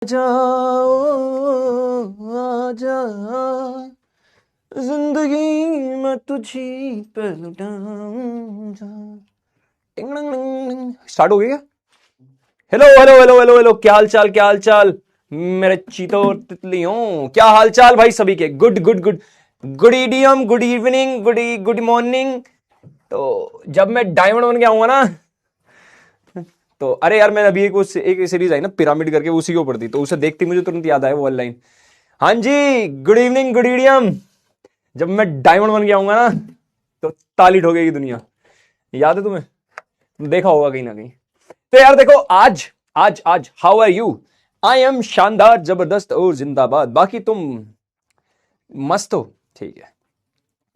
जाओ आजा जिंदगी में तुझी पे लुटाऊं जा। स्टार्ट हो गया क्या? Hello hello hello hello hello, क्या हाल चाल, क्या हाल चाल मेरे चीतों और तितलियों, क्या हाल चाल भाई सभी के? Good good good good idiom, good evening, good morning. तो जब मैं डायमंड बन गया हूँ ना, तो अरे यार मैंने अभी एक सीरीज आई ना पिरामिड करके, उसी के ऊपर थी, तो उसे देखती मुझे तुरंत याद आया वो ऑनलाइन। हाँ जी, गुड इवनिंग, गुड ईडियम। जब मैं डायमंड बन गया हूँ ना, तो ताली ठोकेगी दुनिया। याद है तुम्हें? देखा होगा कहीं ना कहीं। तो यार देखो, आज आज आज how are you? I am शानदार, जबरदस्त और जिंदाबाद। बाकी तुम मस्त हो? ठीक है।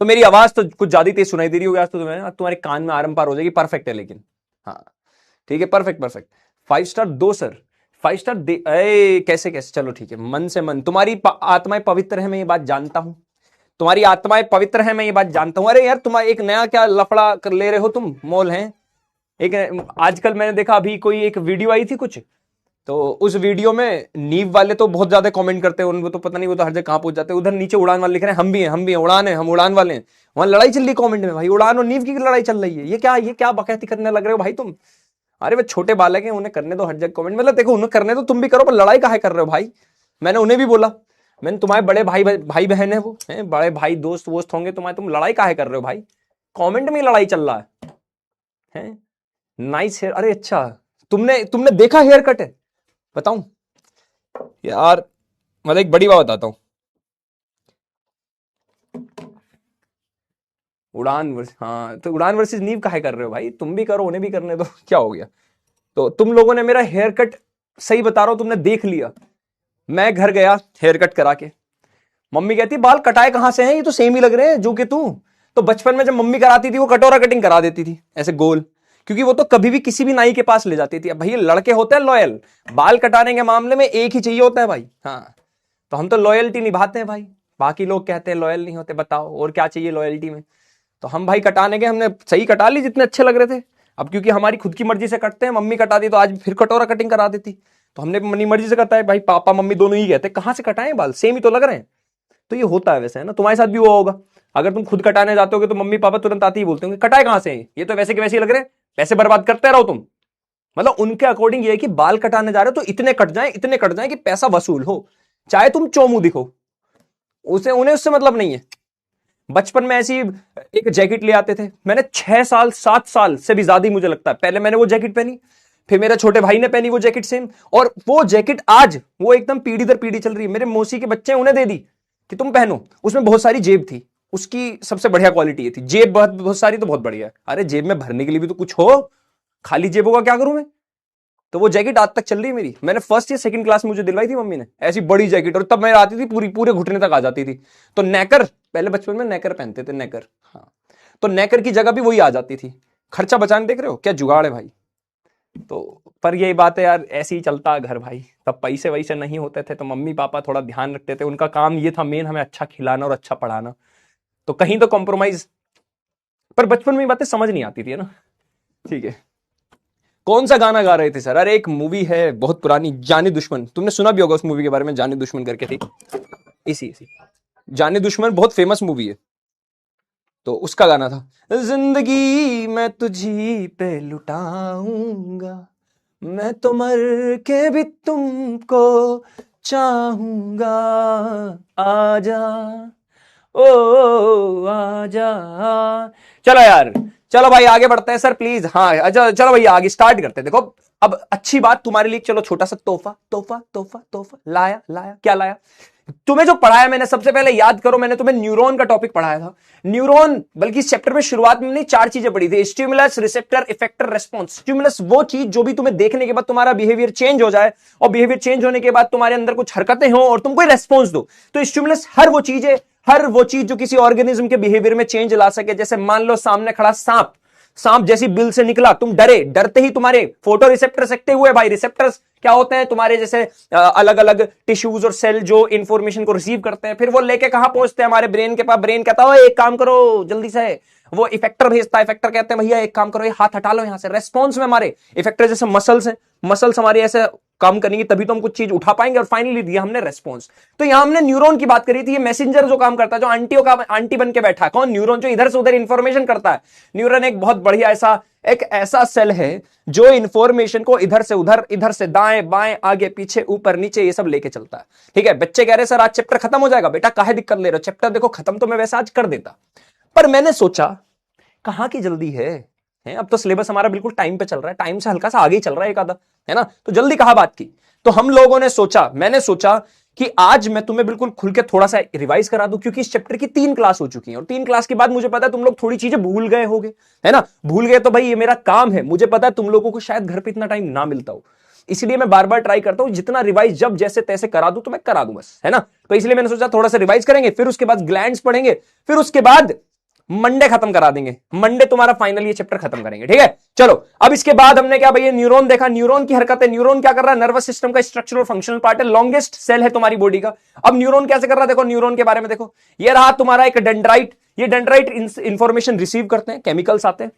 तो मेरी आवाज तो कुछ ज्यादा तेज सुनाई दे रही होगी आज तो तुम्हें, तुम्हारे कान में आरम पार हो जाएगी। परफेक्ट है लेकिन, हाँ ठीक है, परफेक्ट परफेक्ट। 5 स्टार दो सर, 5 स्टार दे। कैसे कैसे, चलो ठीक है, मन से मन। तुम्हारी आत्माएं पवित्र है, मैं ये बात जानता हूं। तुम्हारी आत्माएं पवित्र है, मैं ये बात जानता हूं। अरे यार तुम एक नया क्या लफड़ा कर ले रहे हो तुम, मोल हैं एक। आजकल मैंने देखा अभी कोई एक वीडियो आई थी कुछ, तो उस वीडियो में नीव वाले तो बहुत ज्यादा कमेंट करते हैं, उनको तो पता नहीं वो तो हर जगह कहां पहुंच जाते हैं। उधर नीचे उड़ान वाले लिख रहे हैं हम भी हैं, हम भी हैं, उड़ान है, हम उड़ान वाले हैं। वहां लड़ाई चल रही कमेंट में, भाई उड़ान और नीव की लड़ाई चल रही है। ये क्या बकैती करने लग रहे हो भाई तुम? अरे वो छोटे बालक हैं, उन्हें करने दो हर जगह कमेंट। मतलब देखो, उन्हें करने दो, तुम भी करो, पर लड़ाई काहे कर रहे हो भाई? मैंने उन्हें भी बोला, मैंने तुम्हारे बड़े भाई बहन है वो हैं, बड़े भाई दोस्त वोस्त होंगे तुम्हारे, तुम लड़ाई काहे कर रहे हो भाई? कमेंट में लड़ाई चल रहा है। नाइस हेयर, अरे अच्छा, तुमने तुमने देखा हेयर कट है? बताऊं यार, मतलब एक बड़ी बात बताता हूं। हाँ, तो उड़ान वर्सेस नीव काहे कर रहे हो भाई? तुम भी करो, उन्हें भी करने दो क्या हो गया? तो तुम लोगों ने मेरा हेयर कट, सही बता रहा हूं, तुमने देख लिया। मैं घर गया हेयर कट करा के, मम्मी कहती बाल कटाए कहां से हैं, ये तो सेम ही लग रहे हैं जो कि तू। तो बचपन में जब मम्मी कराती थी वो कटोरा कटिंग करा देती थी ऐसे गोल, क्योंकि वो तो कभी भी किसी भी नाई के पास ले जाती थी। अब भाई लड़के होते हैं लॉयल, बाल कटाने के मामले में एक ही चाहिए होता है भाई। हाँ, तो हम तो लॉयल्टी निभाते हैं भाई। बाकी लोग कहते हैं लॉयल नहीं होते, बताओ और क्या चाहिए लॉयल्टी में? तो हम भाई कटाने के, हमने सही कटा ली जितने अच्छे लग रहे थे। अब क्योंकि हमारी खुद की मर्जी से कटते हैं, मम्मी कटा दी तो आज फिर कटोरा कटिंग करा देती, तो हमने अपनी मर्जी से कटा है भाई। पापा मम्मी दोनों ही कहते हैं कहां से कटाए बाल, सेम ही तो लग रहे हैं। तो ये होता है वैसे, है ना? तुम्हारे साथ भी हुआ होगा, अगर तुम खुद कटाने जाते होगे तो मम्मी पापा तुरंत आते ही बोलते होंगे कटाए कहां से हैं? ये तो वैसे के वैसे ही लग रहे हैं, पैसे बर्बाद करते रहो तुम। मतलब उनके अकॉर्डिंग ये है कि बाल कटाने जा रहे हो तो इतने कट जाएं, इतने कट जाएं कि पैसा वसूल हो, चाहे तुम चोमू दिखो, उसे उन्हें उससे मतलब नहीं है। बचपन में ऐसी एक जैकेट ले आते थे, मैंने 6 साल 7 साल से भी ज्यादा ही मुझे लगता है पहले मैंने वो जैकेट पहनी, फिर मेरे छोटे भाई ने पहनी वो जैकेट सेम, और वो जैकेट आज वो एकदम पीढ़ी दर पीढ़ी चल रही है। मेरे मौसी के बच्चे उन्हें दे दी कि तुम पहनो। उसमें बहुत सारी जेब थी, उसकी सबसे बढ़िया क्वालिटी ये थी, जेब बहुत बहुत सारी तो बहुत बढ़िया है। अरे जेब में भरने के लिए भी तो कुछ हो, खाली जेबों का क्या करूं मैं? तो वो जैकेट आज तक चल रही है मेरी। मैंने फर्स्ट या सेकंड क्लास में मुझे दिलवाई थी मम्मी ने ऐसी बड़ी जैकेट, और तब मैं आती थी पूरी पूरे घुटने तक आ जाती थी। तो नेकर, पहले बचपन में नेकर पहनते थे, नेकर। हाँ, तो नेकर की जगह भी वही आ जाती थी। खर्चा बचाने, देख रहे हो क्या जुगाड़ है भाई? तो पर यही बात है यार, ऐसे ही चलता है घर भाई। तब पैसे वैसे नहीं होते थे तो मम्मी पापा थोड़ा ध्यान रखते थे, उनका काम ये था मेन, हमें अच्छा खिलाना और अच्छा पढ़ाना। तो कहीं तो कॉम्प्रोमाइज, पर बचपन में ये बातें समझ नहीं आती थी, है ना? ठीक है। कौन सा गाना गा रहे थे सर? अरे एक मूवी है बहुत पुरानी, जाने दुश्मन, तुमने सुना भी होगा उस मूवी के बारे में, जाने दुश्मन करके थी। इसी इसी जाने दुश्मन बहुत फेमस मूवी है, तो उसका गाना था, जिंदगी मैं तुझी पे लुटाऊंगा, मैं तो मर के भी तुमको चाहूंगा, आजा ओ आजा। चलो यार, चलो भाई आगे बढ़ते हैं सर प्लीज। हाँ अच्छा, चलो भैया आगे स्टार्ट करते हैं। देखो अब अच्छी बात तुम्हारे लिए, चलो छोटा सा तोहफा तोहफा तोहफा तोहफा लाया लाया। क्या लाया? तुम्हें जो पढ़ाया मैंने, सबसे पहले याद करो, मैंने तुम्हें न्यूरॉन का टॉपिक पढ़ाया था। न्यूरॉन, बल्कि इस चैप्टर में शुरुआत में नहीं 4 चीजें पढ़ी थी, stimulus, receptor, effector, response. Stimulus वो चीज जो भी तुम्हें देखने के बाद तुम्हारा बिहेवियर चेंज हो जाए, और बिहेवियर चेंज होने के बाद तुम्हारे अंदर कुछ हरकतें हो और तुम कोई रेस्पॉन्स दो। तो स्टिमुलस हर वो चीज है, हर वो चीज जो किसी ऑर्गेनिज्म के बिहेवियर में चेंज ला सके। जैसे मान लो सामने खड़ा सांप, सांप जैसी बिल से निकला, तुम डरे, डरते ही तुम्हारे फोटो रिसेप्टर्स एक्टिव हुए भाई। रिसेप्टर्स क्या होते हैं तुम्हारे जैसे अलग अलग टिश्यूज और सेल जो इंफॉर्मेशन को रिसीव करते हैं, फिर वो लेके कहां पहुंचते हैं हमारे ब्रेन के पास। ब्रेन कहता है एक काम करो जल्दी से, वो इफेक्टर भेजता है, इफेक्टर कहते हैं भैया एक काम करो, ये हाथ हटा लो यहां से। रेस्पॉन्स में हमारे इफेक्टर जैसे मसल्स हैं, मसल्स हमारे ऐसे काम करेंगे तभी तो हम कुछ चीज उठा पाएंगे, और फाइनली दिया हमने रेस्पॉन्स। तो यहां हमने न्यूरॉन की बात करी थी, ये मैसेंजर जो काम करता है, जो आंटी बन के बैठा है, कौन? न्यूरॉन, जो इधर से उधर इंफॉर्मेशन करता है। न्यूरॉन एक बहुत बढ़िया एक ऐसा सेल है जो इंफॉर्मेशन को इधर से उधर, इधर से दाएं बाएं, आगे पीछे, ऊपर नीचे, ये सब लेके चलता है। ठीक है, बच्चे कह रहे सर आज चैप्टर खत्म हो जाएगा। बेटा काहे दिक्कत ले रहे हो, चैप्टर देखो खत्म तो मैं वैसे आज कर देता, पर मैंने सोचा कहां की जल्दी है, अब तो सिलेबस हमारा बिल्कुल टाइम पे चल रहा है, टाइम से हल्का सा आगे ही चल रहा है एक आधा, है ना, तो जल्दी कहां बात की। तो हम लोगों ने सोचा, मैंने सोचा कि आज मैं तुम्हें बिल्कुल खुल के थोड़ा सा रिवाइज करा दूं, क्योंकि इस चैप्टर की 3 क्लास हो चुकी हैं, और 3 क्लास के बाद मुझे पता है तुम लोग थोड़ी चीजें भूल गए होगे, है ना। भूल गए तो भाई ये मेरा काम है, मुझे पता है तुम लोगों को शायद घर पे इतना टाइम ना मिलता हो, इसलिए मैं बार बार ट्राई करता हूं जितना रिवाइज जब जैसे तैसे करा दूं तो मैं करा दूं बस, है ना। तो इसलिए मैंने सोचा थोड़ा सा रिवाइज करेंगे, फिर उसके बाद ग्लैंड्स पढ़ेंगे, फिर उसके बाद मंडे खत्म करा देंगे, मंडे तुम्हारा फाइनल ये चैप्टर खत्म करेंगे। ठीक है, चलो अब इसके बाद हमने क्या भैया न्यूरॉन देखा, न्यूरॉन की हरकत है, न्यूरॉन क्या कर रहा है, नर्वस सिस्टम का स्ट्रक्चर और फंक्शनल पार्ट है, लॉन्गेस्ट सेल है तुम्हारी बॉडी का। अब न्यूरॉन कैसे कर रहा है, देखो न्यूरॉन के बारे में देखो, ये रहा तुम्हारा एक डेंड्राइट, ये डेंड्राइट इंफॉर्मेशन रिसीव करते हैं, केमिकल्स आते हैं,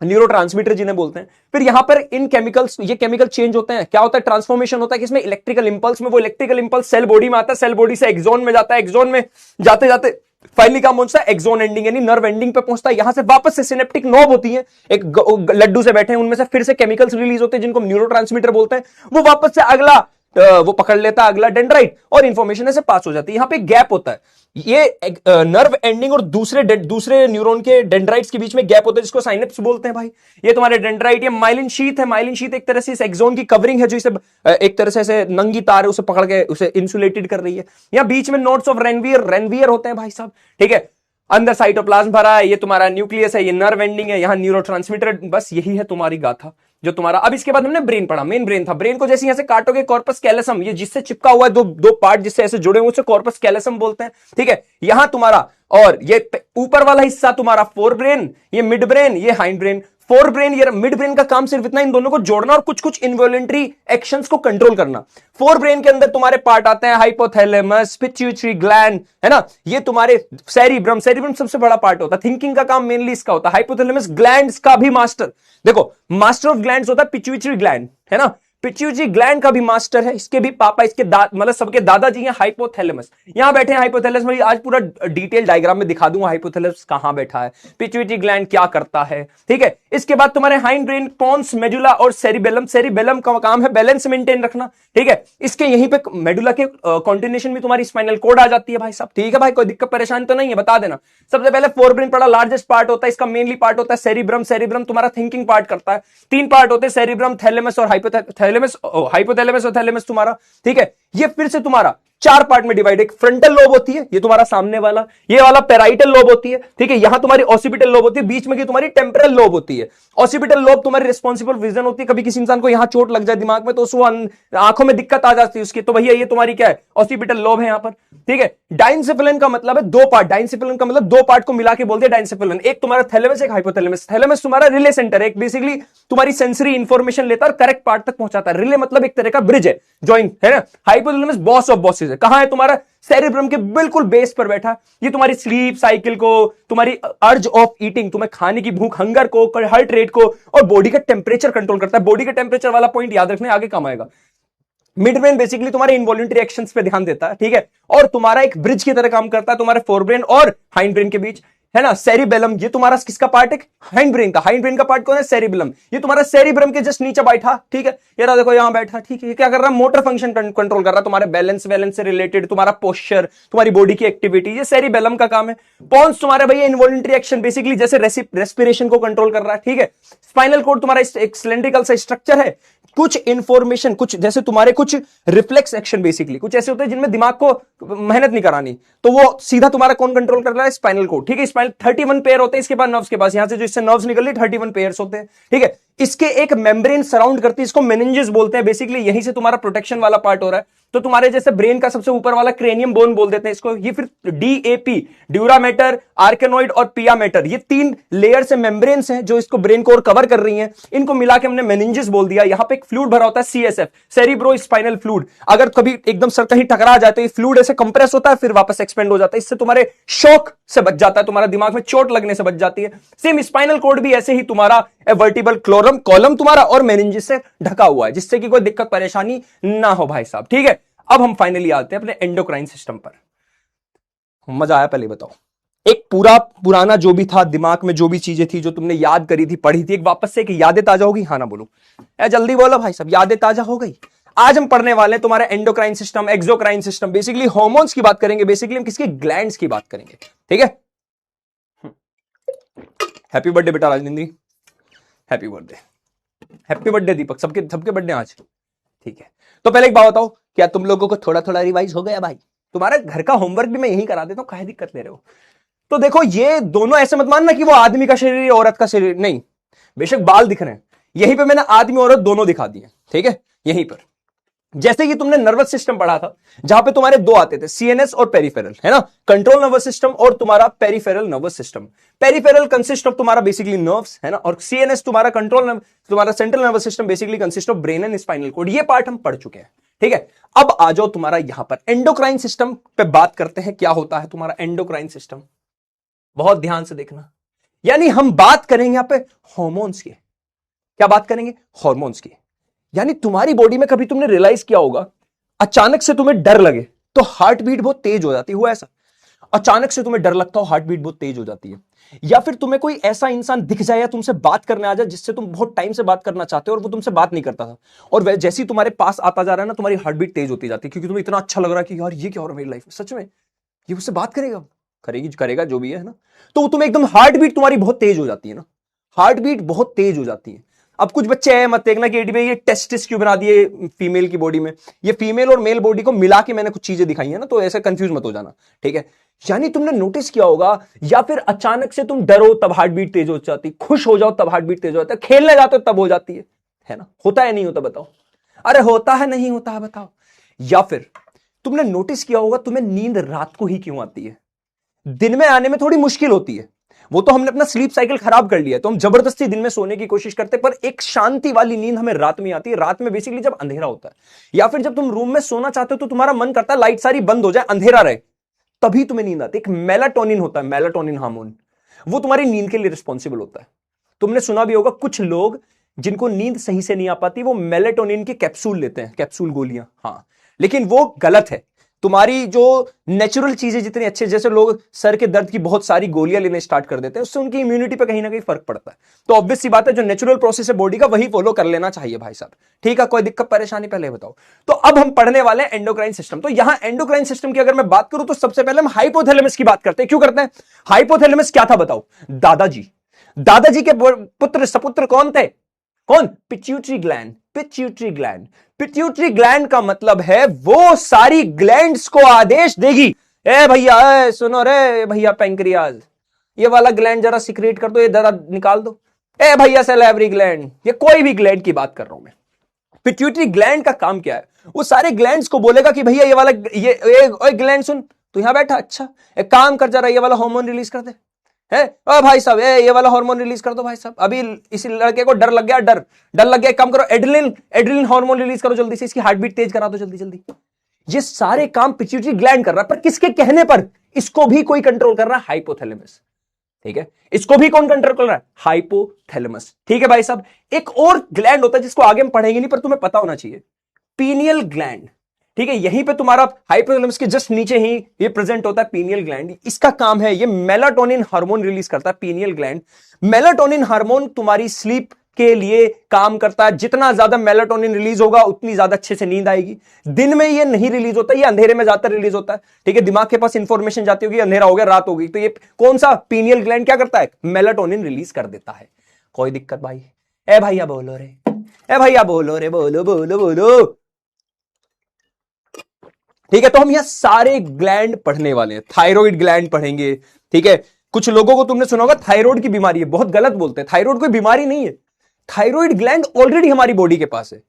न्यूरोट्रांसमीटर जिन्हें बोलते हैं, फिर यहां पर इन केमिकल्स, ये केमिकल चेंज होते हैं, क्या होता है, ट्रांसफॉर्मेशन होता है कि इसमें इलेक्ट्रिकल इंपल्स में, वो इलेक्ट्रिकल इंपल्स सेल बॉडी में आता है, सेल बॉडी से एक्सोन में जाता है, एक्सोन में जाते जाते फाइनली कहां पहुंचता है, एक्सोन एंडिंग यानी नर्व एंडिंग पे पहुंचता है, यहां से वापस से सिनेप्टिक नोब होती है, एक लड्डू से बैठे हैं, उनमें से फिर से केमिकल्स रिलीज होते हैं जिनको न्यूरोट्रांसमीटर बोलते हैं, वो वापस से अगला वो पकड़ लेता है अगला डेंड्राइट, और इंफॉर्मेशन ऐसे पास हो जाती है। यहां पे गैप होता है, ये नर्व एंडिंग और दूसरे न्यूरॉन के डेंड्राइट्स के बीच में गैप होता है जिसको साइनेप्स बोलते हैं भाई। ये तुम्हारे डेंड्राइट, ये माइलिन शीथ है, माइलिन शीथ एक तरह से इस एक्सोन की कवरिंग है जो इसे एक तरह से ऐसे नंगी तार है उसे पकड़ के उसे इंसुलेटेड कर रही है। यहाँ बीच में नोड्स ऑफ रेनवियर होते हैं भाई साहब। ठीक है, अंदर साइटोप्लाज्म भरा है, ये तुम्हारा न्यूक्लियस है, ये नर्व एंडिंग है, यहाँ न्यूरोट्रांसमीटर, बस यही है तुम्हारी गाथा जो तुम्हारा। अब इसके बाद हमने ब्रेन पढ़ा, मेन ब्रेन था, ब्रेन को जैसे यहां से काटोगे कॉर्पस कैलसम, ये जिससे चिपका हुआ है दो पार्ट जिससे ऐसे जुड़े हुए उसे कॉर्पस कैलसम बोलते हैं। ठीक है, यहां तुम्हारा, और ये ऊपर वाला हिस्सा तुम्हारा फोर ब्रेन, ये मिड ब्रेन, ये हाइंड ब्रेन। फोर ब्रेन, ये मिड ब्रेन का काम सिर्फ इतना, इन दोनों को जोड़ना और कुछ कुछ इनवॉलंटरी एक्शंस को कंट्रोल करना। फोर ब्रेन के अंदर तुम्हारे पार्ट आते हैं हाइपोथैलेमस, पिट्यूटरी ग्लैंड, है ना, ये तुम्हारे सेरिब्रम, सेरिब्रम सबसे बड़ा पार्ट होता है, थिंकिंग का काम मेनली इसका होता है। हाइपोथैलेमस ग्लैंड्स का भी मास्टर, देखो मास्टर ऑफ ग्लैंड्स होता है पिट्यूटरी ग्लैंड, है ना, पिट्यूटरी ग्लैंड का भी मास्टर है, इसके भी पापा, इसके मतलब सबके दादाजी हैं हाइपोथैलेमस। यहां बैठे हैं हाइपोथैलेमस, मैं आज पूरा डिटेल डायग्राम में दिखा दूंगा हाइपोथैलेमस कहां बैठा है, पिट्यूटरी ग्लैंड क्या करता है। ठीक है, इसके बाद तुम्हारे हाइंड ब्रेन, पोन्स, मेडुला और सेरिबेलम। सेरिबेलम का काम है बैलेंस मेंटेन रखना। ठीक है, इसके यहीं पे मेडुला के कॉन्टिन्यूएशन में तुम्हारी स्पाइनल कोड आ जाती है भाई साहब। ठीक है भाई, कोई दिक्कत परेशानी तो नहीं है, बता देना। सबसे पहले फोर ब्रेन पड़ा, लार्जेस्ट पार्ट होता है, इसका मेनली पार्ट होता है सेरिब्रम। सेरिब्रम तुम्हारा थिंकिंग पार्ट करता है। 3 पार्ट होते हैं, सेरिब्रम, थैलेमस और हाइपोथैलेमस और थैलेमस तुम्हारा। ठीक है, ये फिर से तुम्हारा 4 पार्ट में डिवाइड, एक फ्रंटल लोब होती है, ये तुम्हारा सामने वाला, ये वाला पेराइटल लोब होती है। ठीक है, यहां तुम्हारी ऑसिपिटल लोब होती है, बीच में की तुम्हारी टेम्परल लोब होती है। ऑसिपिटल लोब तुम्हारी रिस्पॉन्सिबल विजन होती है, कभी किसी इंसान को यहां चोट लग जाए दिमाग में तो उसको आंखों में दिक्कत आ जाती है उसकी, तो भैया ये तुम्हारी क्या है, ऑसिपिटल लोब है यहां पर। ठीक है, डाइनसेफेलन का मतलब है 2 पार्ट, डाइनसेफेलन का मतलब 2 पार्ट को मिला के बोलते हैं डाइनसेफेलन। एक तुम्हारा थैलेमस, एक हाइपोथैलेमस। थैलेमस तुम्हारा रिले सेंटर है, एक बेसिकली तुम्हारी सेंसरी इंफॉर्मेशन लेता है और करेक्ट पार्ट तक पहुंचाता है। रिले मतलब एक तरह का ब्रिज है, जॉइन, है ना। हाइपोथैलेमस बॉस ऑफ बॉसेस है, कहां है तुम्हारा, सेरिब्रम के बिल्कुल बेस पर बैठा। ये तुम्हारी स्लीप साइकिल को, तुम्हारी अर्ज ऑफ ईटिंग, तुम्हें खाने की भूख, हंगर को, हार्ट रेट को और बॉडी का टेम्परेचर कंट्रोल करता है। बॉडी का टेम्परेचर वाला पॉइंट याद रखना, आगे काम आएगा। मिड ब्रेन बेसिकली तुम्हारे इनवॉल्यूंटरी एक्शंस पे ध्यान देता है। ठीक है, और तुम्हारा एक ब्रिज की तरह काम करता है तुम्हारे फोर ब्रेन और हाइंड ब्रेन के बीच, है ना। सेरिबेलम, ये तुम्हारा किसका पार्ट है, हाइंड ब्रेन का। हाइंड ब्रेन का पार्ट कौन है, सेरिबेलम। ये तुम्हारा सेरिब्रम के जस्ट नीचे बैठा। ठीक है, ये रहा देखो यहां बैठा। ठीक है, ये क्या कर रहा है, मोटर फंक्शन कंट्रोल कर रहा है, तुम्हारे बैलेंस से रिलेटेड, तुम्हारा पोस्चर, तुम्हारी बॉडी की एक्टिविटी, ये सेरिबेलम का काम है। पॉन्स तुम्हारे भैया इनवॉल्यूंटरी एक्शन, बेसिकली जैसे रेस्पिरेशन को कंट्रोल कर रहा है। ठीक है, स्पाइनल कोड तुम्हारा एक सिलेंड्रिकल सा स्ट्रक्चर है, कुछ इंफॉर्मेशन, कुछ जैसे तुम्हारे कुछ रिफ्लेक्स एक्शन, बेसिकली कुछ ऐसे होते हैं जिनमें दिमाग को मेहनत नहीं करानी, तो वो सीधा तुम्हारा कौन कंट्रोल कर रहा है, स्पाइनल कोड। ठीक है, स्पाइनल 31 पेयर होते हैं इसके बाद नर्व्स के पास, यहां से जो इससे नर्व्स निकल रही 31 पेयर्स होते हैं। ठीक है, इसके एक मेम्ब्रेन सराउंड करती है, इसको मेनिंजेस बोलते हैं। बेसिकली यहीं से तुम्हारा प्रोटेक्शन वाला पार्ट हो रहा है। तो तुम्हारे जैसे ब्रेन का सबसे ऊपर वाला क्रेनियम बोन बोल देते हैं इसको। ये फिर डीएपी, ड्यूरामेटर, आर्केनोइड और पियामेटर, ये 3 लेयर से मेम्ब्रेन्स हैं जो इसको ब्रेन को और कवर कर रही हैं। इनको मिला के हमने मेनिंजेस बोल दिया। यहां पे एक फ्लूइड भरा होता है सीएसएफ, सेरिब्रो स्पाइनल फ्लूइड। अगर कभी एकदम सर कहीं टकरा जाए तो ये फ्लूइड ऐसे कंप्रेस होता है, फिर वापस एक्सपेंड हो जाता है। इससे तुम्हारे शॉक से बच जाता है, तुम्हारा दिमाग में चोट लगने से बच जाती है। सेम स्पाइनल कोड भी ऐसे ही तुम्हारा वर्टिबल कॉलम तुम्हारा और मेनिंजेस से ढका हुआ है, जिससे कि कोई दिक्कत परेशानी ना हो भाई साहब। ठीक है, अब हम फाइनली आते हैं अपने एंडोक्राइन सिस्टम पर। मजा आया? पहले बताओ, एक पूरा पुराना जो भी था दिमाग में, जो भी चीजें थी जो तुमने याद करी थी, पढ़ी थी, एक वापस से एक यादें ताजा होगी? हाँ ना बोलो, जल्दी बोलो भाई साहब। यादें ताजा हो गई? आज हम पढ़ने वाले हैं तुम्हारे endocrine system, exocrine system. Basically hormones की बात करेंगे, बेसिकली हम किसकी, ग्लैंड्स की बात करेंगे। ठीक है, हैप्पी बर्थडे बेटा राजनिंद्री, हैप्पी बर्थडे, हैप्पी बर्थडे दीपक। सबके सबके बर्थडे आज। ठीक है, तो पहले एक बात बताओ, क्या तुम लोगों को थोड़ा थोड़ा रिवाइज हो गया भाई? तुम्हारे घर का होमवर्क भी मैं यही करा देता हूं, काहे दिक्कत ले रहे हो? तो देखो, ये दोनों ऐसे मत मानना कि वो आदमी का शरीर औरत का शरीर, नहीं। बेशक बाल दिख रहे हैं, यहीं पे मैंने आदमी औरत दोनों दिखा दिए। ठीक है, यहीं पर जैसे कि तुमने नर्वस सिस्टम पढ़ा था, जहां पे तुम्हारे 2 आते थे, सीएनएस और पेरिफेरल, है ना, कंट्रोल नर्वस सिस्टम और तुम्हारा peripheral nervous system. Peripheral consist of तुम्हारा बेसिकली नर्व्स, है ना, और सीएनएस तुम्हारा तुम्हारा central nervous system basically consist of brain and spinal cord. ये पार्ट हम पढ़ चुके हैं। ठीक है, अब आ जाओ तुम्हारा यहां पर एंडोक्राइन सिस्टम पे बात करते हैं। क्या होता है तुम्हारा एंडोक्राइन सिस्टम? बहुत ध्यान से देखना, यानी हम बात करेंगे यहां पे हार्मोन्स की। क्या बात करेंगे? हार्मोन्स की। यानी तुम्हारी बॉडी में कभी तुमने रियलाइज किया होगा, अचानक से तुम्हें डर लगे तो हार्ट बीट बहुत तेज हो जाती है। हुआ ऐसा? अचानक से तुम्हें डर लगता हो, हार्ट बीट बहुत तेज हो जाती है। या फिर तुम्हें कोई ऐसा इंसान दिख जाए या तुमसे बात करने आ जाए जिससे तुम बहुत टाइम से बात करना चाहते हो और वो तुमसे बात नहीं करता था, और वह जैसे ही तुम्हारे पास आता जा रहा है ना, तुम्हारी हार्ट बीट तेज होती जाती है, क्योंकि तुम्हें इतना अच्छा लग रहा है कि यार ये क्या हो रहा है मेरी लाइफ में, सच में ये मुझसे बात करेगा, करेगा जो भी है ना। तो तुम्हें एकदम हार्ट बीट तुम्हारी बहुत तेज हो जाती है ना, हार्ट बीट बहुत तेज हो जाती है। अब कुछ बच्चे हैं, मत देखना कि ये टेस्टिस क्यों बना दिए फीमेल की बॉडी में। ये फीमेल और मेल बॉडी को मिला के मैंने कुछ चीजें दिखाई है ना, तो ऐसे कंफ्यूज मत हो जाना। ठीक है, यानी तुमने नोटिस किया होगा, या फिर अचानक से तुम डरो तब हार्ट बीट तेज हो जाती, खुश हो जाओ तब हार्ट बीट तेज हो जाता है, खेलने जाते हो तब हो जाती है ना। होता है नहीं होता? बताओ। अरे होता है नहीं होता है? बताओ। या फिर तुमने नोटिस किया होगा, तुम्हें नींद रात को ही क्यों आती है? दिन में आने में थोड़ी मुश्किल होती है। वो तो हमने अपना स्लीप साइकिल खराब कर लिया, तो हम जबरदस्ती दिन में सोने की कोशिश करते, पर एक शांति वाली नींद हमें रात में आती है। रात में बेसिकली जब अंधेरा होता है, या फिर जब तुम रूम में सोना चाहते हो तो तुम्हारा मन करता है लाइट सारी बंद हो जाए, अंधेरा रहे, तभी तुम्हें नींद आती है। एक मेलाटोनिन होता है, मेलाटोनिन हार्मोन, वो तुम्हारी नींद के लिए रिस्पॉन्सिबल होता है। तुमने सुना भी होगा, कुछ लोग जिनको नींद सही से नहीं आ पाती, वो मेलाटोनिन के कैप्सूल लेते हैं, कैप्सूल गोलियां। हाँ, लेकिन वो गलत है। तुम्हारी जो नेचुरल चीजें जितनी अच्छे, जैसे लोग सर के दर्द की बहुत सारी गोलियां लेने स्टार्ट कर देते हैं, उससे उनकी इम्यूनिटी पे कहीं ना कहीं फर्क पड़ता है। तो ऑब्वियस सी बात है, जो नेचुरल प्रोसेस है बॉडी का, वही फॉलो कर लेना चाहिए भाई साहब। ठीक है, कोई दिक्कत परेशानी पहले बताओ। तो अब हम पढ़ने वाले हैं एंडोक्राइन सिस्टम। तो यहां एंडोक्राइन सिस्टम की अगर मैं बात करूं तो सबसे पहले हम हाइपोथैलेमस की बात करते हैं। क्यों करते हैं? हाइपोथैलेमस क्या था बताओ? दादाजी। दादाजी के पुत्र सपुत्र कौन थे? कौन? Pituitary gland. Pituitary gland. Pituitary gland का मतलब है वो सारी ग्लैंड्स को आदेश देगी, ए भैया, सुनो रे भैया पैंक्रियाज, ये वाला ग्लैंड जरा सिक्रेट कर दो, ये जरा निकाल दो। ए भैया सैलिवरी ग्लैंड, ये कोई भी ग्लैंड की बात कर रहा हूं मैं। पिट्यूटरी ग्लैंड का काम क्या है? वो सारे ग्लैंड्स को बोलेगा कि भैया ये वाला ये ग्लैंड सुन, तू यहां बैठा, अच्छा एक काम कर, जरा ये वाला हार्मोन रिलीज कर दे, है ओ भाई साहब, ये वाला हार्मोन रिलीज कर दो भाई साहब। अभी इसी लड़के को डर लग गया, डर लग गया, काम करो, एड्रेनलिन हार्मोन रिलीज करो जल्दी से, इसकी हार्ट बीट तेज करा दो जल्दी जल्दी। ये सारे काम पिट्यूटरी ग्लैंड कर रहा है, पर किसके कहने पर? इसको भी कोई कंट्रोल कर रहा है, हाइपोथैलेमस। ठीक है, इसको भी कौन कंट्रोल कर रहा है? हाइपोथैलेमस। ठीक है भाई साहब, एक और ग्लैंड होता है जिसको आगे हम पढ़ेंगे नहीं, पर तुम्हें पता होना चाहिए, पीनियल ग्लैंड। ठीक है, यहीं पे तुम्हारा हाइपोथैलेमस के जस्ट नीचे ही ये प्रेजेंट होता है पीनियल ग्लैंड। इसका काम है, ये मेलाटोनिन हार्मोन रिलीज करता है, पीनियल ग्लैंड। मेलाटोनिन हार्मोन तुम्हारी स्लीप के लिए काम करता है। जितना ज्यादा मेलाटोनिन रिलीज होगा उतनी ज्यादा अच्छे से नींद आएगी। दिन में ये नहीं रिलीज होता, ये अंधेरे में ज्यादातर रिलीज होता है। ठीक है, दिमाग के पास इंफॉर्मेशन जाती होगी, अंधेरा हो गया, रात हो गई, तो ये कौन सा पीनियल ग्लैंड क्या करता है? मेलाटोनिन रिलीज कर देता है। कोई दिक्कत भाई? ए भैया बोलो रे, ए भैया बोलो रे, बोलो बोलो बोलो। ठीक है, तो हम यहां सारे ग्लैंड पढ़ने वाले हैं। थायराइड ग्लैंड पढ़ेंगे। ठीक है, कुछ लोगों को तुमने सुना होगा थायराइड की बीमारी है, बहुत गलत बोलते हैं, थायराइड कोई बीमारी नहीं है। थायराइड ग्लैंड ऑलरेडी हमारी बॉडी के पास है।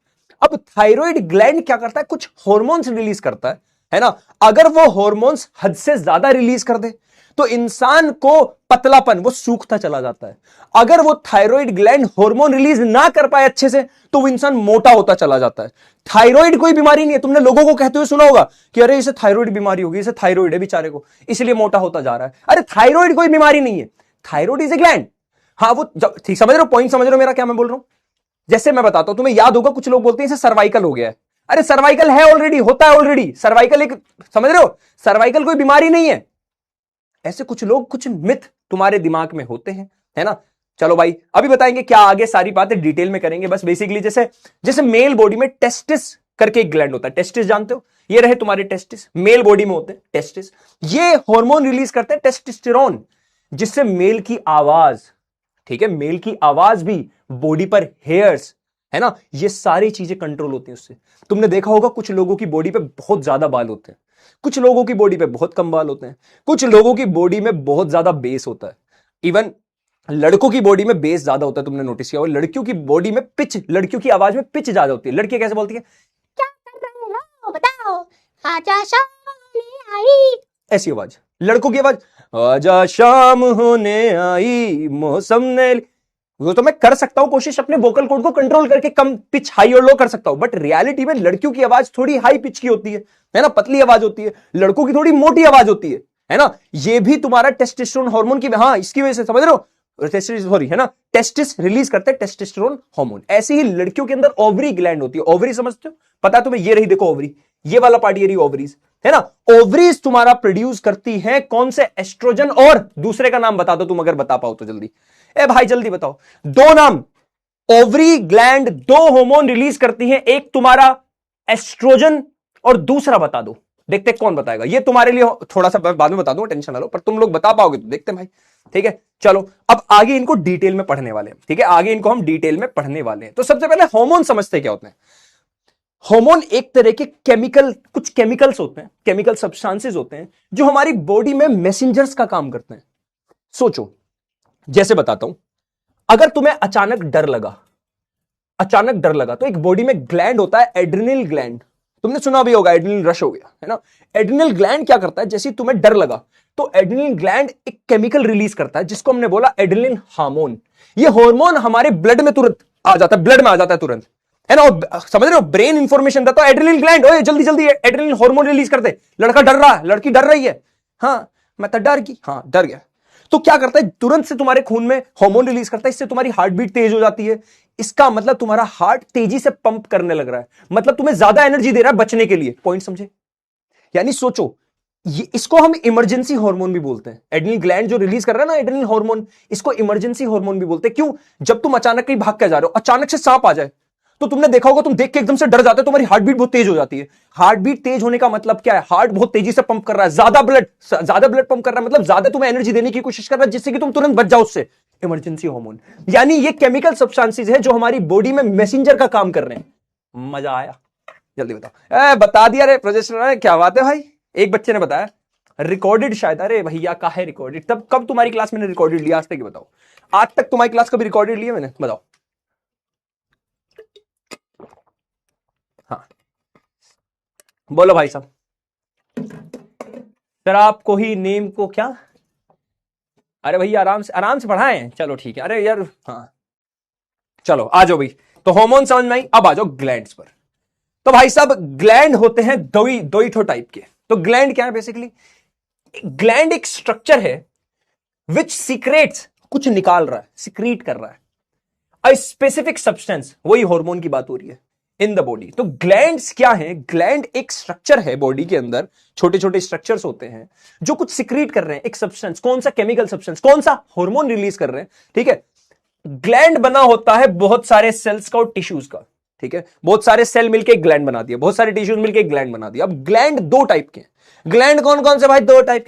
अब थायराइड ग्लैंड क्या करता है, कुछ हार्मोन्स रिलीज करता है ना। अगर वो हार्मोन्स हद से ज्यादा रिलीज कर दे तो इंसान को पतलापन, वो सूखता चला जाता है। अगर वो थायराइड ग्लैंड हार्मोन रिलीज ना कर पाए अच्छे से तो वो इंसान मोटा होता चला जाता है। थायराइड कोई बीमारी नहीं है। तुमने लोगों को कहते हुए सुना होगा कि अरे इसे थायराइड बीमारी होगी, इसे थायराइड है बेचारे को, इसलिए मोटा होता जा रहा है। अरे थायराइड कोई बीमारी नहीं है, थायराइड इज ए ग्लैंड। हाँ वो ठीक समझ रहे हो, पॉइंट समझ रहे हो मेरा क्या मैं बोल रहा हूं। जैसे मैं बताता हूं, तुम्हें याद होगा कुछ लोग बोलते हैं इसे सर्वाइकल हो गया है। अरे सर्वाइकल है ऑलरेडी, होता है ऑलरेडी सर्वाइकल, एक समझ रहे हो, सर्वाइकल कोई बीमारी नहीं है। ऐसे कुछ लोग, कुछ मिथ तुम्हारे दिमाग में होते हैं, है ना। चलो भाई अभी बताएंगे क्या, आगे सारी बातें डिटेल में करेंगे। बस बेसिकली जैसे जैसे मेल बॉडी में टेस्टिस करके एक ग्लैंड होता है, टेस्टिस जानते हो, ये रहे तुम्हारे टेस्टिस, मेल बॉडी में होते हैं टेस्टिस। ये हार्मोन रिलीज करते हैं टेस्टोस्टेरोन, जिससे मेल की आवाज, ठीक है, मेल की आवाज भी, बॉडी पर हेयर्स, है ना, ये सारी चीजें कंट्रोल होती हैं उससे। तुमने देखा होगा कुछ लोगों की बॉडी पे बहुत ज्यादा बाल होते हैं, कुछ लोगों की बॉडी पे बहुत कम बाल होते हैं, कुछ लोगों की बॉडी में बहुत ज्यादा बेस होता है। इवन लड़कों की बॉडी में बेस ज्यादा होता है, तुमने नोटिस किया होगा। लड़कियों की बॉडी में पिच, लड़कियों की आवाज में पिच ज्यादा होती है। लड़कियां कैसे बोलती है, क्या कर रहे हो बताओ, आजा शाम होने आई, ऐसी आवाज। लड़कों की आवाज, आजा शाम होने आई मौसम ने, वो तो मैं कर सकता हूं कोशिश अपने वोकल कॉर्ड को कंट्रोल करके कम पिच हाई और लो कर सकता हूं, बट रियलिटी में लड़कियों की आवाज थोड़ी हाई पिच की होती है ना, पतली आवाज होती है। लड़कों की थोड़ी मोटी आवाज होती है ना। ये भी तुम्हारा टेस्टोस्टेरोन हार्मोन की, हाँ इसकी वजह से, समझ रहे हो, सॉरी है ना, टेस्टिस रिलीज करते हैं टेस्टोस्टेरोन हार्मोन। ऐसे ही लड़कियों के अंदर ओवरी ग्लैंड होती है। ओवरी समझते हो, पता है तुम्हें, ये रही देखो ओवरी, ये वाला पार्ट ये रही ओवरीज, है ना। ओवरीज तुम्हारा प्रोड्यूस करती है कौन से, एस्ट्रोजन, और दूसरे का नाम बता दो तुम अगर बता पाओ तो जल्दी, ए भाई जल्दी बताओ दो नाम। ओवरी ग्लैंड दो हार्मोन रिलीज करती है, एक तुम्हारा एस्ट्रोजन और दूसरा बता दो, देखते कौन बताएगा। ये तुम्हारे लिए थोड़ा सा बाद में बता दूंगा, टेंशन ना लो, पर तुम लोग बता पाओगे तो देखते हैं भाई, ठीक है। चलो अब आगे इनको डिटेल में पढ़ने वाले हैं, ठीक है, आगे इनको हम डिटेल में पढ़ने वाले हैं। तो सबसे पहले हार्मोन समझते क्या होते हैं। हार्मोन एक तरह के केमिकल, कुछ केमिकल्स होते हैं, केमिकल सब्सटेंसेस होते हैं जो हमारी बॉडी में मैसेंजर्स का काम करते हैं। सोचो, जैसे बताता हूं, अगर तुम्हें अचानक डर लगा, अचानक डर लगा, तो एक बॉडी में ग्लैंड होता है एड्रिनल ग्लैंड, तुमने सुना भी होगा, एड्रिनल रश हो गया, है ना। एड्रिनल ग्लैंड क्या करता है, जैसे तुम्हें डर लगा तो एड्रिनल ग्लैंड एक केमिकल रिलीज करता है जिसको हमने बोला एड्रिनलिन हार्मोन। ये हार्मोन हमारे ब्लड में तुरंत आ जाता है, ब्लड में आ जाता है तुरंत, है ना। और समझ रहे हो, ब्रेन इंफॉर्मेशन देता है एड्रिनल ग्लैंड, ओए जल्दी जल्दी एड्रिनल हार्मोन रिलीज कर दे, लड़का डर रहा है, लड़की डर रही है, हाँ मैं तो डर गई, हाँ डर गया, तो क्या करता है, तुरंत से तुम्हारे खून में हार्मोन रिलीज करता है, इससे तुम्हारी हार्ट बीट तेज हो जाती है। इसका मतलब तुम्हारा हार्ट तेजी से पंप करने लग रहा है, मतलब तुम्हें ज्यादा एनर्जी दे रहा है बचने के लिए, पॉइंट समझे। यानी सोचो, ये इसको हम इमरजेंसी हार्मोन भी बोलते हैं। एड्रिनल ग्लैंड जो रिलीज कर रहा है ना एड्रिनल हार्मोन, इसको इमरजेंसी हार्मोन भी बोलते हैं। क्यों, जब तुम अचानक कहीं भाग के जा रहे हो, अचानक से सांप आ जाए, तो तुमने देखा होगा, तुम देख के एकदम से डर जाते हो, तुम्हारी हार्ट बीट बहुत तेज हो जाती है। हार्ट बीट तेज होने का मतलब क्या है, हार्ट बहुत तेजी से पंप कर रहा है, ज्यादा ब्लड पंप कर रहा है, मतलब ज्यादा तुम्हें एनर्जी देने की कोशिश कर रहा है जिससे कि तुम तुरंत बच जाओ उससे, इमरजेंसी हार्मोन। यानी ये केमिकल सब्सटेंसेस है जो हमारी बॉडी में मैसेंजर का काम कर रहे हैं। मजा आया, जल्दी बताओ। बता दिया रे प्रोजेस्टेरोन, क्या बात है भाई, एक बच्चे ने बताया, रिकॉर्डेड शायद, अरे भैया का है रिकॉर्डेड, तब कब तुम्हारी क्लास मैंने रिकॉर्डेड लिया आज तक, बताओ आज तक तुम्हारी क्लास कभी रिकॉर्डेड लिया मैंने, बताओ। हाँ बोलो भाई साहब, सर आपको ही नेम को क्या, अरे भैया आराम से पढ़ाएं, चलो ठीक है, अरे यार हाँ चलो आ जाओ भाई। तो हार्मोन समझ में आई, अब आ जाओ ग्लैंड्स पर। तो भाई साहब ग्लैंड होते हैं दो ही टाइप के। तो ग्लैंड क्या है, बेसिकली ग्लैंड एक स्ट्रक्चर है विच सीक्रेट्स, कुछ निकाल रहा है, सीक्रेट कर रहा है अ स्पेसिफिक सब्सटेंस, वही हार्मोन की बात हो रही है इन द बॉडी। तो ग्लैंड्स क्या है, ग्लैंड एक स्ट्रक्चर है बॉडी के अंदर, छोटे छोटे स्ट्रक्चर्स होते हैं जो कुछ सीक्रेट कर रहे हैं एक सब्सटेंस, कौन सा केमिकल सब्सटेंस, कौन सा हार्मोन रिलीज कर रहे हैं, ठीक है। ग्लैंड बना होता है बहुत सारे सेल्स का और टिश्यूज का, ठीक है, बहुत सारे सेल मिलके एक ग्लैंड बना दिया, बहुत सारे टिश्यूज मिलके एक ग्लैंड बना दिया। अब ग्लैंड दो टाइप के, ग्लैंड कौन कौन से भाई, दो टाइप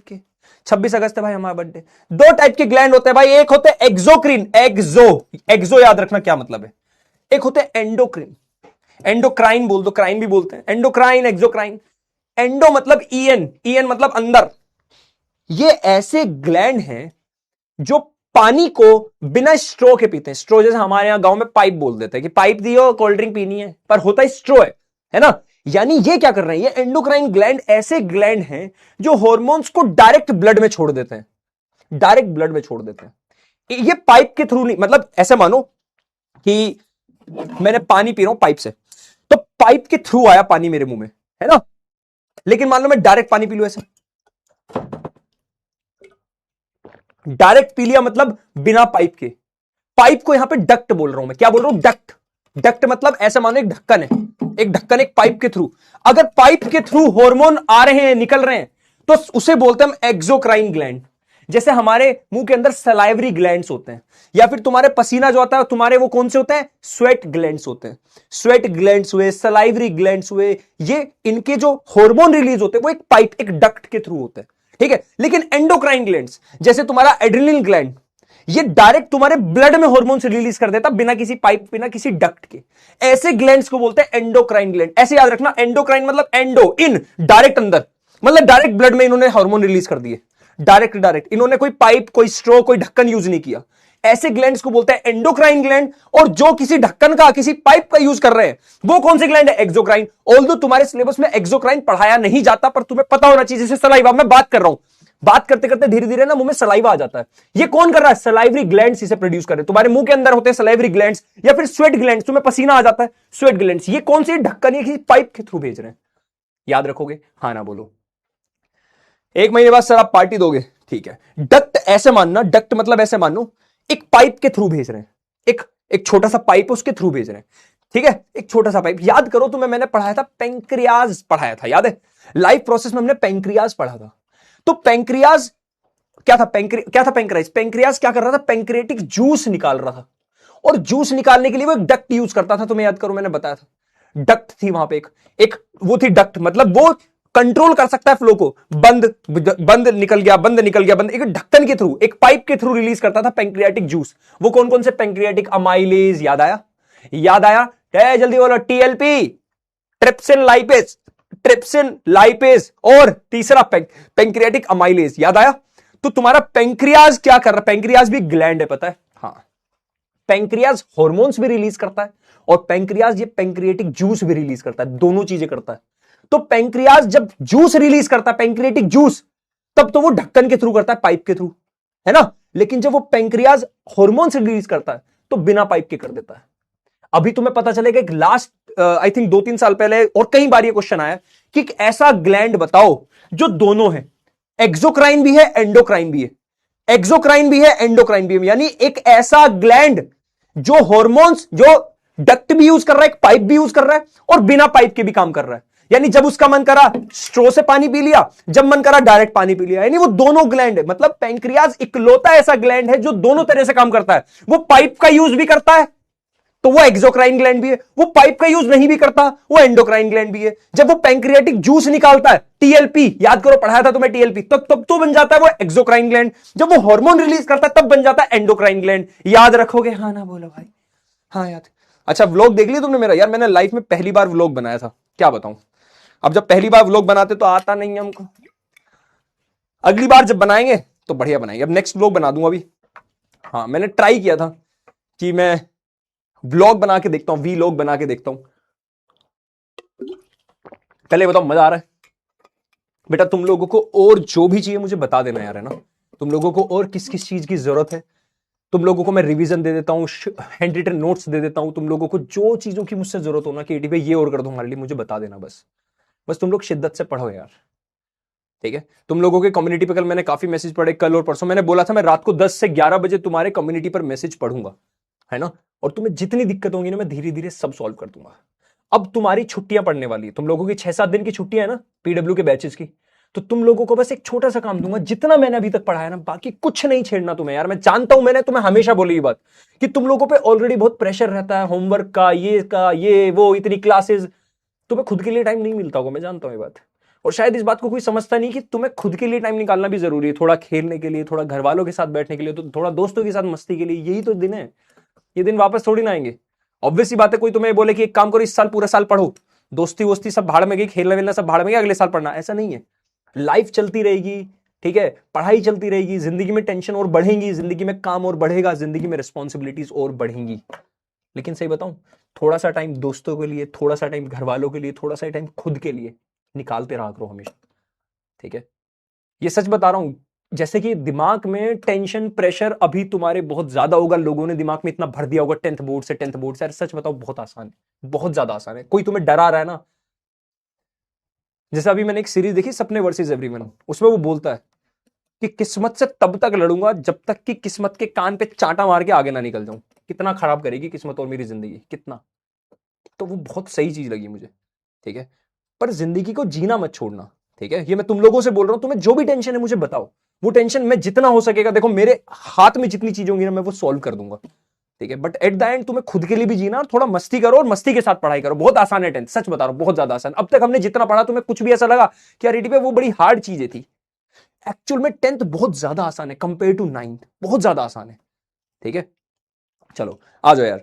के, 26 अगस्त है भाई हमारा बर्थडे। दो टाइप के ग्लैंड होते हैं भाई, एक होते हैं एक्सोक्रीन, एक्सो याद रखना क्या मतलब है, एक होते हैं एंडोक्रीन, एंडोक्राइन बोल दो, क्राइन भी बोलते हैं, एंडोक्राइन एक्सोक्राइन। एंडो मतलब ईएन मतलब अंदर। ये ऐसे ग्लैंड हैं जो पानी को बिना स्ट्रो के पीते हैं। स्ट्रो जैसे हमारे यहां गांव में पाइप बोल देते हैं कि पाइप दियो कोल्ड ड्रिंक पीनी है, पर होता है स्ट्रो है ना। यानी ये क्या कर रहे हैं, ये एंडोक्राइन ग्लैंड ऐसे ग्लैंड हैं जो हॉर्मोन्स को डायरेक्ट ब्लड में छोड़ देते हैं, डायरेक्ट ब्लड में छोड़ देते हैं। ये पाइप के थ्रू नहीं, मतलब ऐसे मानो कि मैंने पानी पी रहा हूं पाइप से, तो पाइप के थ्रू आया पानी मेरे मुंह में, है ना। लेकिन मान लो मैं डायरेक्ट पानी पी लूं, ऐसे डायरेक्ट पी लिया, मतलब बिना पाइप के। पाइप को यहां पे डक्ट बोल रहा हूं मैं, क्या बोल रहा हूं, डक्ट। डक्ट मतलब ऐसे मानो एक ढक्कन है, एक ढक्कन एक पाइप के थ्रू। अगर पाइप के थ्रू हार्मोन आ रहे हैं, निकल रहे हैं, तो उसे बोलते हैं हम एक्सोक्राइन ग्लैंड। जैसे हमारे मुंह के अंदर सलाइवरी ग्लैंड्स होते हैं, या फिर तुम्हारे पसीना जो आता है तुम्हारे, वो कौन से होते हैं, स्वेट ग्लैंड्स होते हैं। स्वेट ग्लैंड्स हुए, सलाइवरी ग्लैंड्स हुए, ये इनके जो हार्मोन रिलीज होते हैं वो एक पाइप, एक डक्ट के थ्रू होते हैं, ठीक है। लेकिन एंडोक्राइन ग्लैंड्स जैसे तुम्हारा एड्रेनल ग्लैंड, ये डायरेक्ट तुम्हारे ब्लड में हार्मोन्स रिलीज कर देता बिना किसी पाइप, बिना किसी डक्ट के। ऐसे ग्लैंड्स को बोलते हैं एंडोक्राइन ग्लैंड। ऐसे याद रखना, एंडोक्राइन मतलब एंडो, इन, डायरेक्ट अंदर, मतलब डायरेक्ट ब्लड में इन्होंने हार्मोन रिलीज कर दिए, डायरेक्ट। इन्होंने कोई पाइप, कोई स्ट्रो, कोई ढक्कन यूज नहीं किया। ऐसे ग्लैंड्स को बोलते हैं एंडोक्राइन ग्लैंड। और जो किसी ढक्कन का, किसी पाइप का यूज कर रहे हैं, वो कौन से ग्लैंड है, एक्सोक्राइन। ऑल्दो तुम्हारे सिलेबस में एक्सोक्राइन पढ़ाया नहीं जाता, पर तुम्हें पता होना चाहिए। जैसे सलाइवा, मैं बात कर रहा हूं, बात करते करते धीरे धीरे ना मुंह में सलाइवा आ जाता है। ये कौन कर रहा है, सलाइवरी ग्लैंड्स इसे प्रोड्यूस कर रहे हैं। तुम्हारे मुंह के अंदर होते हैं सलाइवरी ग्लैंड्स, या फिर स्वेट ग्लैंड्स, तुम्हें पसीना आ जाता है, स्वेट ग्लैंड्स। ये कौन सी ढक्कन है, किसी पाइप के थ्रू भेज रहे हैं। याद रखोगे, हाँ ना बोलो। 1 महीने बाद सर आप पार्टी दोगे, ठीक है। डक्ट ऐसे मानना, डक्ट मतलब ऐसे मानो एक पाइप के थ्रू भेज रहे हैं, एक छोटा सा पाइप उसके थ्रू भेज रहे हैं, ठीक है, एक छोटा सा पाइप। याद करो, तुम्हें मैंने पढ़ाया था, पेंक्रियाज पढ़ाया था, याद है। लाइफ प्रोसेस में हमने पेंक्रियाज पढ़ा था। तो पेंक्रियाज क्या था, क्या था पेंक्रियाज। पेंक्रियाज क्या कर रहा था, पेंक्रियाटिक जूस निकाल रहा था। और जूस निकालने के लिए वो एक डक्ट यूज करता था। तुम्हें याद करो, मैंने बताया था, डक्ट थी वहां पे, एक वो थी डक्ट, मतलब वो कंट्रोल कर सकता है फ्लो को। बंद निकल गया, बंद निकल गया, बंद, एक ढक्कन के थ्रू, एक पाइप के थ्रू रिलीज करता था पेंक्रियाटिक जूस। वो कौन कौन से, पेंक्रियाटिक अमाइलेज, याद आया, याद आया, जल्दी बोलो, TLP, trypsin lipase, trypsin lipase, और तीसरा पेंक्रियाटिक अमाइलेज, याद आया। तो तुम्हारा पेंक्रियाज क्या कर रहा है, पेंक्रियाज भी ग्लैंड है, पता है, हाँ। पेंक्रियाज हार्मोन्स भी रिलीज करता है, और पेंक्रियाज ये पेंक्रियाटिक जूस भी रिलीज करता है, दोनों चीजें करता है। तो पेंक्रियाज जब जूस रिलीज करता है, पेंक्रियाटिक जूस, तब तो वो ढक्कन के थ्रू करता है, पाइप के थ्रू, है ना। लेकिन जब वो पेंक्रियाज हार्मोन्स रिलीज करता है, तो बिना पाइप के कर देता है। अभी तुम्हें पता चलेगा, एक लास्ट आई थिंक 2-3 साल पहले, और कई बार ये क्वेश्चन आया कि एक ऐसा ग्लैंड बताओ जो दोनों है, एक्सोक्राइन भी है, एंडोक्राइन भी है, एक्सोक्राइन भी है, एंडोक्राइन भी है। यानी एक ऐसा ग्लैंड जो हार्मोन्स, जो डक्ट भी यूज कर रहा है, एक पाइप भी यूज कर रहा है, और बिना पाइप के भी काम कर रहा है। यानी जब उसका मन करा स्ट्रो से पानी पी लिया, जब मन करा डायरेक्ट पानी पी लिया। यानी वो दोनों ग्लैंड है, मतलब पेंक्रियाज इकलौता ऐसा ग्लैंड है जो दोनों तरह से काम करता है। वो पाइप का यूज भी करता है, तो वो एक्सोक्राइन ग्लैंड भी है। वो पाइप का यूज नहीं भी करता, वो एंडोक्राइन ग्लैंड भी है। जब वो पेंक्रियाटिक जूस निकालता है, टीएलपी, याद करो, पढ़ाया था तुम्हें टीएलपी, तब तो बन जाता है वो एक्सोक्राइन ग्लैंड। जब वो हार्मोन रिलीज करता है, तब बन जाता है एंडोक्राइन ग्लैंड। याद रखोगे, हाँ ना बोलो भाई, हाँ याद। अच्छा, व्लॉग देख लिया तुमने मेरा, यार मैंने लाइफ में पहली बार व्लॉग बनाया था, क्या बताऊं। अब जब पहली बार व्लॉग बनाते तो आता नहीं है हमको, अगली बार जब बनाएंगे तो बढ़िया बनाएंगे। अब नेक्स्ट व्लॉग बना दूंगा अभी। हाँ, मैंने ट्राई किया था कि मैं व्लॉग बना के देखता हूं, वीलॉग बना के देखता हूं। पहले बताओ, मजा आ रहा है बेटा? तुम लोगों को और जो भी चाहिए मुझे बता देना यार, है ना। तुम लोगों को और किस किस चीज की जरूरत है, तुम लोगों को मैं रिवीजन दे देता हूँ, हैंड रिटन नोट्स दे देता हूं। तुम लोगों को जो चीजों की मुझसे जरूरत हो ना कि भाई ये और कर दो हमारे लिए, मुझे बता देना बस तुम लोग शिद्दत से पढ़ो यार, ठीक है। तुम लोगों के कम्युनिटी पे कल मैंने काफी मैसेज पढ़े, कल और परसों मैंने बोला था मैं रात को 10 से 11 बजे तुम्हारे कम्युनिटी पर मैसेज पढ़ूंगा, है ना। और तुम्हें जितनी दिक्कत होंगी ना, मैं धीरे धीरे सब सॉल्व कर दूंगा। अब तुम्हारी छुट्टियां पड़ने वाली है, तुम लोगों की 6-7 दिन की छुट्टियां है ना, पीडब्ल्यू के बैचेस की। तो तुम लोगों को बस एक छोटा सा काम दूंगा, जितना मैंने अभी तक पढ़ाया ना, बाकी कुछ नहीं छेड़ना तुम्हें यार। मैं जानता हूं, मैंने तुम्हें हमेशा बोली ये बात कि तुम लोगों पे ऑलरेडी बहुत प्रेशर रहता है, होमवर्क का, ये वो, इतनी क्लासेस, तुम्हें खुद के लिए टाइम नहीं मिलता होगा, मैं जानता हूं ये बात। और शायद इस बात को कोई समझता नहीं कि तुम्हें खुद के लिए टाइम निकालना भी जरूरी है, थोड़ा खेलने के लिए, थोड़ा घर वालों के साथ बैठने के लिए, तो थोड़ा दोस्तों के साथ मस्ती के लिए। यही तो दिन है, ये दिन वापस थोड़ी ना आएंगे। ऑब्वियस सी बात है, कोई तुम्हें बोले कि एक काम करो, इस साल पूरा साल पढ़ो, दोस्ती वोस्ती सब भाड़ में गई, खेलना वेलना सब भाड़ में गया, अगले साल पढ़ना, ऐसा नहीं है। लाइफ चलती रहेगी, ठीक है, पढ़ाई चलती रहेगी, जिंदगी में टेंशन और बढ़ेगी, जिंदगी में काम और बढ़ेगा, जिंदगी में रिस्पॉन्सिबिलिटीज और बढ़ेंगी। लेकिन सही बताऊं, थोड़ा सा टाइम दोस्तों के लिए, थोड़ा सा टाइम घर वालों के लिए, थोड़ा सा टाइम खुद के लिए निकालते रहा करो हमेशा। ठीक है, ये सच बता रहा हूं। जैसे कि दिमाग में टेंशन प्रेशर अभी तुम्हारे बहुत ज्यादा होगा, लोगों ने दिमाग में इतना भर दिया होगा 10th बोर्ड से, 10th बोर्ड से। अरे सच बताओ, बहुत आसान है, बहुत ज्यादा आसान है। कोई तुम्हें डरा रहा है ना, जैसे अभी मैंने एक सीरीज देखी सपने वर्सेस एवरीवन, उसमें वो बोलता है कि किस्मत से तब तक लड़ूंगा जब तक कि किस्मत के कान पे चांटा मार के आगे ना निकल जाऊं। कितना खराब करेगी किस्मत और मेरी जिंदगी, कितना। तो वो बहुत सही चीज लगी मुझे। ठीक है, पर जिंदगी को जीना मत छोड़ना। ठीक है, ये मैं तुम लोगों से बोल रहा हूं, तुम्हें जो भी टेंशन है मुझे बताओ, वो टेंशन मैं जितना हो सकेगा, देखो मेरे हाथ में जितनी चीजें होंगी ना, मैं वो सॉल्व कर दूंगा। ठीक है, बट एट द एंड तुम्हें खुद के लिए भी जीना, थोड़ा मस्ती करो और मस्ती के साथ पढ़ाई करो। बहुत आसान है टेंथ, सच बता रहा हूं, बहुत ज्यादा आसान। अब तक हमने जितना पढ़ा, तुम्हें कुछ भी ऐसा लगा कि यार पे वो बड़ी हार्ड चीजें थी? एक्चुअल में टेंथ बहुत ज्यादा आसान है कंपेयर टू 9th, बहुत ज्यादा आसान है। ठीक है, चलो आ जाओ यार,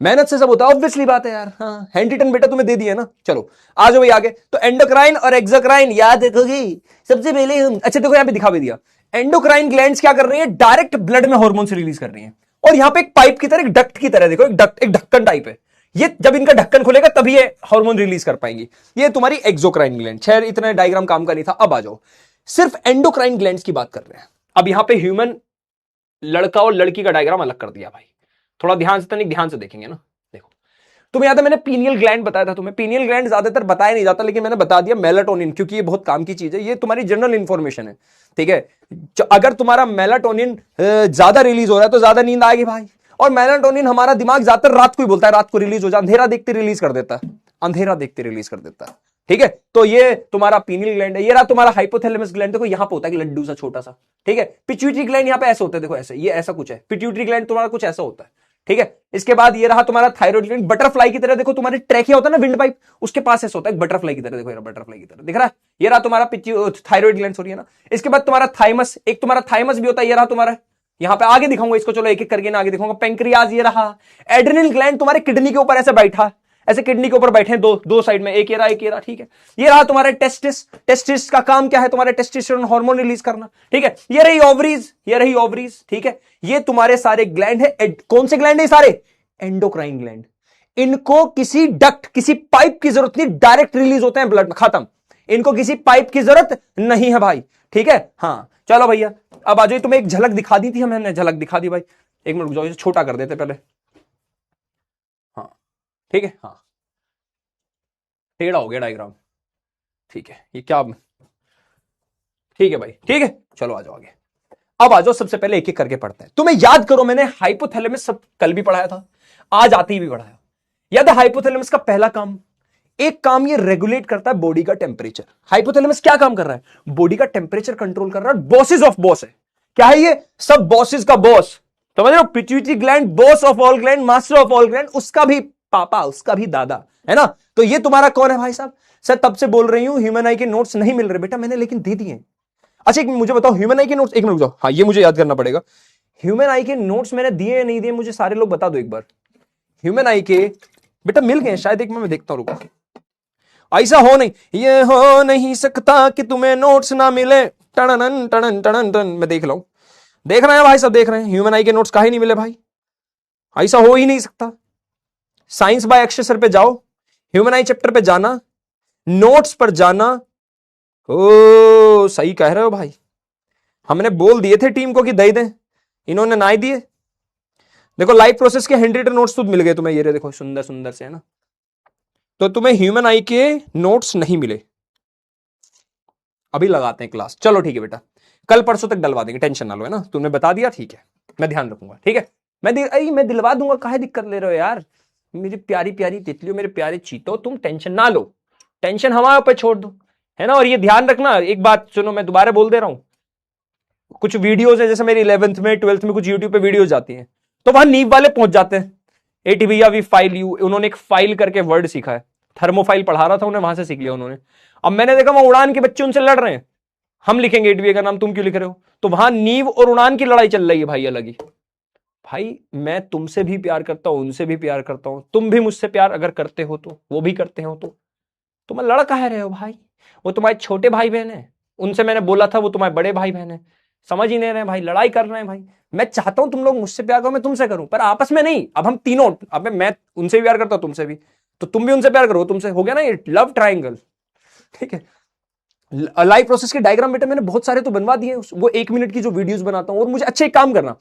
मेहनत से सब होता है, ऑब्वियसली बात है यार। हाँ, हैंडिटन बेटा तुम्हें दे दिया ना, चलो आ जाओ भाई आगे। तो एंडोक्राइन और एक्सोक्राइन याद रखोगे सबसे पहले हम। अच्छा देखो, यहां पे दिखा भी दिया, एंडोक्राइन ग्लैंड्स क्या कर रही है, डायरेक्ट ब्लड में हार्मोन्स रिलीज कर रही है। और यहां पे एक पाइप की तरह, एक डक्ट की तरह, देखो एक ढक्कन टाइप है, ये जब इनका ढक्कन खुलेगा तभी ये हार्मोन रिलीज कर पाएंगी। ये तुम्हारी एक्सोक्राइन ग्लैंड। खैर इतना डायग्राम काम का नहीं था। अब आ जाओ, सिर्फ एंडोक्राइन ग्लैंड्स की बात कर रहे हैं। अब यहां पे ह्यूमन लड़का और लड़की का डायग्राम अलग कर दिया भाई, थोड़ा ध्यान से, तनिक ध्यान से देखेंगे ना। देखो, तुम्हें याद है मैंने पीनियल ग्लैंड बताया था तुम्हें? पीनियल ग्लैंड ज्यादातर बताया नहीं जाता, लेकिन मैंने बता दिया मेलाटोनिन, क्योंकि ये बहुत काम की चीज है, ये तुम्हारी जनरल इंफॉर्मेशन है। ठीक है, अगर तुम्हारा मेलाटोनिन ज्यादा रिलीज हो रहा है तो ज्यादा नींद आएगी भाई। और मेलाटोनिन हमारा दिमाग ज्यादातर रात को ही बोलता है, रात को रिलीज हो जाए, अंधेरा देखते रिलीज कर देता है, अंधेरा देखते रिलीज कर देता है। ठीक है, तो ये तुम्हारा पीनियल ग्लैंड है। ये रहा तुम्हारा हाइपोथैलेमस ग्लैंड, देखो यहां पे होता है कि लड्डू सा छोटा सा। ठीक है, पिट्यूटरी ग्लैंड यहां पे ऐसे होता है, देखो ऐसे, ये ऐसा कुछ है, पिट्यूटरी ग्लैंड तुम्हारा कुछ ऐसा होता है। ठीक है, इसके बाद ये रहा तुम्हारा थायराइड ग्लैंड, बटरफ्लाई की तरह, देखो तुम्हारी ट्रैकिया होता है ना, विंड पाइप, उसके पास ऐसा होता है बटरफ्लाई की तरह, देखो ये बटरफ्लाई की तरह दिख रहा है। ये रहा तुम्हारा थायराइड ग्लैंड, सॉरी है ना। इसके बाद तुम्हारा थाइमस, एक तुम्हारा थाइमस भी होता है, ये रहा तुम्हारा, यहां पे आगे दिखाऊंगा इसको, चलो एक एक करके ना आगे दिखाऊंगा। पेंक्रियाज ये रहा। एड्रेनल ग्लैंड तुम्हारे किडनी के ऊपर ऐसे बैठा, ऐसे किडनी के ऊपर बैठे हैं, दो साइड में, एक ये रहा एक ये रहा। ठीक है, ये रहा तुम्हारे टेस्टिस। टेस्टिस का काम क्या है, तुम्हारे टेस्टोस्टेरोन हार्मोन रिलीज करना। ठीक है, ये रही ओवरीज, ये रही ओवरीज। ठीक है, ये तुम्हारे सारे ग्लैंड है। कौन से ग्लैंड है सारे? Endocrine gland. इनको किसी डक्ट, किसी पाइप की जरूरत नहीं, डायरेक्ट रिलीज होते हैं ब्लड में, खत्म। इनको किसी पाइप की जरूरत नहीं है भाई। ठीक है, हाँ चलो भैया, अब आ जाओ। तुम्हें एक झलक दिखा दी थी, हमने झलक दिखा दी भाई। एक मिनट रुक जाओ, इसे छोटा कर देते पहले। हाँ ठीक है, हाँ टेढ़ा हो गया डायग्राम। ठीक है, ये क्या, ठीक है भाई, ठीक है, चलो आ जाओ आगे। अब आ जाओ, सबसे पहले एक एक करके पढ़ते हैं। तुम्हें याद करो, मैंने हाइपोथैलेमस सब कल भी पढ़ाया था, आज आते ही भी पढ़ाया। याद है हाइपोथैलेमस का पहला काम, एक काम ये रेगुलेट करता है बॉडी का टेम्परेचर। हाइपोथैलेमस क्या काम कर रहा है? बॉडी का टेम्परेचर कंट्रोल कर रहा है। बॉसेस ऑफ बॉस है, क्या है ये? सब बॉसेस का बॉस, समझ रहे हो? Pituitary gland boss of all gland, master of all gland, उसका भी पापा, उसका भी दादा, है ना? तो ये तुम्हारा कौन है भाई साहब? सर तब से बोल रही हूं, ह्यूमन आई के नोट्स नहीं मिल रहे बेटा, मैंने लेकिन दे दिए। अच्छा एक मुझे बताओ, ह्यूमन आई के नोट्स, एक मिनट जाओ, हाँ ये मुझे याद करना पड़ेगा। ह्यूमन आई के नोट्स मैंने दिए या नहीं दिए, मुझे सारे लोग बता दो एक बार। ह्यूमन आई के बेटा मिल गए शायद, एक मैं देखता हूं, रुको। ऐसा हो नहीं, ये हो नहीं सकता कि तुम्हें नोट्स ना मिले, टणन टणन टणन टन। मैं देख लूं, देख रहे हैं भाई सब, देख रहे हैं ह्यूमन आई के नोट्स काहे नहीं मिले भाई? ऐसा हो ही नहीं सकता। साइंस बाय अक्षर पे जाओ, ह्यूमन आई चैप्टर पे जाना, नोट्स पर जाना। ओ सही कह रहे हो भाई, हमने बोल दिए थे टीम को कि दे दें, इन्होंने ना ही दिए। देखो लाइव प्रोसेस के हैंड रिटन नोट्स तो मिल गए तुम्हें, ये देखो सुंदर सुंदर से, है ना? तो तुम्हें ह्यूमन आई के नोट्स नहीं मिले, अभी लगाते हैं क्लास। चलो ठीक है बेटा, कल परसों तक डलवा देंगे, टेंशन ना लो, है ना? तुमने बता दिया, ठीक है, मैं ध्यान रखूंगा। ठीक है, मैं दिलवा दूंगा, काहे दिक्कत ले रहे हो यार? मेरी प्यारी प्यारी तितलियों, मेरे प्यारे चीतो, तुम टेंशन ना लो, टेंशन हमारे ऊपर छोड़ दो, है ना? और ये ध्यान रखना, एक बात सुनो, मैं दोबारा बोल दे रहा हूं, कुछ वीडियोस है, जैसे मेरी 11th में 12th में कुछ यूट्यूब पे वीडियोस आती हैं, तो वहां नींव वाले पहुंच जाते हैं। एटी भैया वी फाइल यू, उन्होंने एक फाइल करके वर्ड सीखा है, थर्मोफाइल पढ़ा रहा था उन्हें, वहां से सीख लिया उन्होंने। अब मैंने देखा वहां उड़ान के बच्चे उनसे लड़ रहे हैं, हम लिखेंगे एटी भैया का नाम, तुम क्यों लिख रहे हो? तो वहां नींव और उड़ान की लड़ाई चल रही है भाई, अलग ही। भाई मैं तुमसे भी प्यार करता हूं, उनसे भी प्यार करता हूं, तुम भी मुझसे प्यार अगर करते हो तो वो भी करते हो, तो तुम लड़ काहे रहे हो भाई? वो तुम्हारे छोटे भाई बहन है, उनसे मैंने बोला था वो तुम्हारे बड़े भाई बहन है, समझ ही नहीं रहे भाई, लड़ाई कर रहे हैं भाई। मैं चाहता हूं तुम लोग मुझसे प्यार करो, मैं तुमसे करूं, पर आपस में नहीं। अब हम तीनों, अब मैं उनसे भी प्यार करता हूं, तुमसे भी, तो तुम भी उनसे प्यार करो, तुमसे, हो गया ना ये लव ट्राइंगल। ठीक है, लाइव प्रोसेस के डायग्राम बेटा मैंने बहुत सारे तो बनवा दिए, वो 1 मिनट की जो वीडियोस बनाता हूं। और मुझे अच्छा एक काम करना,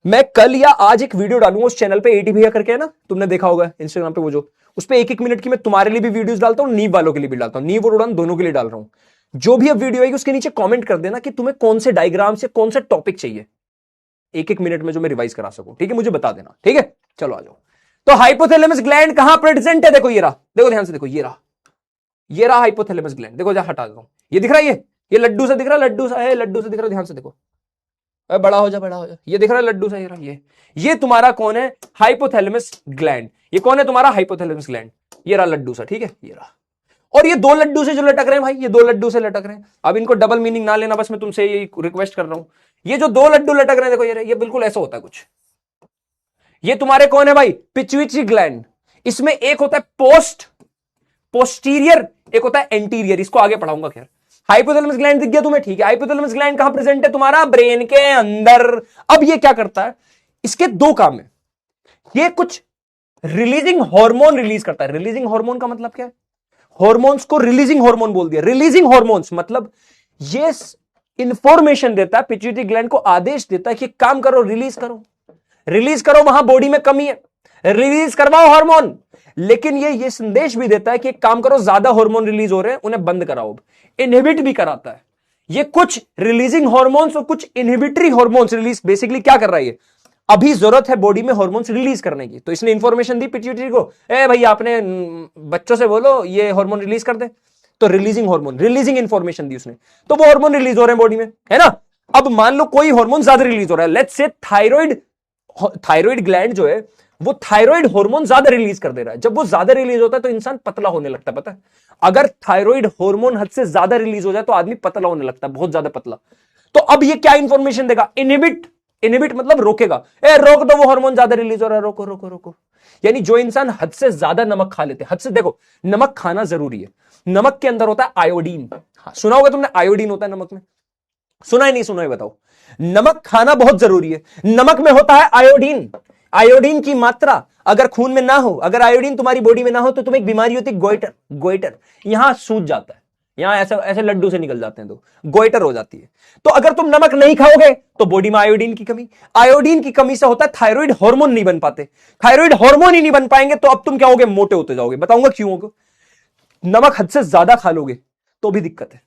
मैं कल या आज एक वीडियो डालूंगा उस चैनल पे, एटी भैया करके है ना, तुमने देखा होगा इंस्टाग्राम पे, वो जो उस पे 1-1 मिनट की मैं तुम्हारे लिए भी वीडियोस डालता हूं, नीव वालों के लिए भी डालता हूं, नीव और उड़ान दोनों के लिए डाल रहा हूं। जो भी अब वीडियो आएगी उसके नीचे कमेंट कर देना कि तुम्हें कौन से डायग्राम से कौन सा टॉपिक चाहिए, 1-1 मिनट में जो मैं रिवाइज करा सकूं। ठीक है, मुझे बता देना। ठीक है, चलो आ जाओ। तो हाइपोथैलेमस ग्लैंड कहां प्रेजेंट है? देखो ये रहा, देखो ध्यान से देखो, ये रहा, ये रहा हाइपोथैलेमस ग्लैंड। देखो जहां हटा दो, ये दिख रहा है, ये लड्डू से दिख रहा है, लड्डू सा है, लड्डू से दिख रहा है, ध्यान से देखो, बड़ा हो जा, बड़ा हो जा, ये दिख रहा है लड्डू सा, ये रहा, ये तुम्हारा कौन है? Hypothalamus gland. ये कौन है तुम्हारा? Hypothalamus gland. ये रहा लड्डू सा, ठीक है, ये रहा। और ये 2 लड्डू से जो लटक रहे हैं भाई, ये 2 लड्डू से लटक रहे हैं। अब इनको डबल मीनिंग ना लेना, बस मैं तुमसे ये रिक्वेस्ट कर रहा हूं। ये जो 2 लड्डू लटक रहे हैं, देखो ये बिल्कुल ऐसा होता है कुछ। ये तुम्हारे कौन है भाई? Pituitary gland. इसमें एक होता है पोस्टीरियर, एक होता है एंटीरियर, इसको आगे पढ़ाऊंगा। खैर, हाइपोथैलेमस ग्लैंड दिख गया तुम्हें, ठीक है। हाइपोथैलेमस ग्लैंड कहां प्रेजेंट है? तुम्हारा ब्रेन के अंदर। अब ये क्या करता है? इसके 2 काम है। ये कुछ रिलीजिंग हार्मोन रिलीज करता है। रिलीजिंग हार्मोन का मतलब क्या है? हार्मोन्स को रिलीजिंग हार्मोन बोल दिया। रिलीजिंग हार्मोन्स मतलब ये इंफॉर्मेशन देता है, पिट्यूटरी ग्लैंड को आदेश देता है कि काम करो, रिलीज करो, रिलीज करो, वहां बॉडी में कमी है, रिलीज करवाओ हार्मोन। लेकिन ये संदेश भी देता है कि काम करो, ज्यादा हार्मोन रिलीज हो रहे हैं, उन्हें बंद कराओ। इनहिबिट भी कराता है। ये कुछ रिलीजिंग हार्मोन्स और कुछ इनहिबिटरी हार्मोन्स रिलीज, बेसिकली क्या कर रहा है? ये अभी जरूरत है बॉडी में हार्मोन्स रिलीज करने की, तो इसने इंफॉर्मेशन दी पिट्यूटरी को, ए भाई आपने बच्चों से बोलो ये हार्मोन रिलीज कर दे। तो रिलीजिंग हार्मोन, रिलीजिंग इंफॉर्मेशन दी उसने, तो वो हार्मोन रिलीज हो रहे हैं बॉडी में, है ना। अब मान लो कोई हार्मोन ज्यादा रिलीज हो रहा है, लेट्स से थायराइड ग्लैंड जो है वो थायराइड हार्मोन ज्यादा रिलीज कर दे रहा है। जब वो ज्यादा रिलीज होता है तो इंसान पतला होने लगता है, पता है? अगर थायराइड हार्मोन हद से ज्यादा रिलीज हो जाए तो आदमी पतला होने लगता है, बहुत ज्यादा पतला। तो अब ये क्या इंफॉर्मेशन देगा? इनहिबिट मतलब रोकेगा, रोक दो, वो हार्मोन ज्यादा रिलीज हो रहा है, रोको रोको रोको। यानी जो इंसान हद से ज्यादा नमक खा लेते हैं, हद से, देखो नमक खाना जरूरी है, नमक के अंदर होता है आयोडीन। हाँ, सुना होगा तुमने, आयोडीन होता है नमक में, सुना है नहीं सुना है बताओ? नमक खाना बहुत जरूरी है, नमक में होता है आयोडीन। आयोडीन की मात्रा अगर खून में ना हो, अगर आयोडीन तुम्हारी बॉडी में ना हो तो तुम्हें एक बीमारी होती है गोइटर, यहां सूज जाता है, यहां ऐसे ऐसे लड्डू से निकल जाते हैं, तो गोइटर हो जाती है। तो अगर तुम नमक नहीं खाओगे तो बॉडी में आयोडीन की कमी से होता है थायराइड हार्मोन नहीं बन पाते। थायराइड हार्मोन ही नहीं बन पाएंगे तो अब तुम क्या होगे? मोटे होते जाओगे। बताऊंगा क्यों होगा। नमक हद से ज्यादा खा लोगे तो भी दिक्कत है।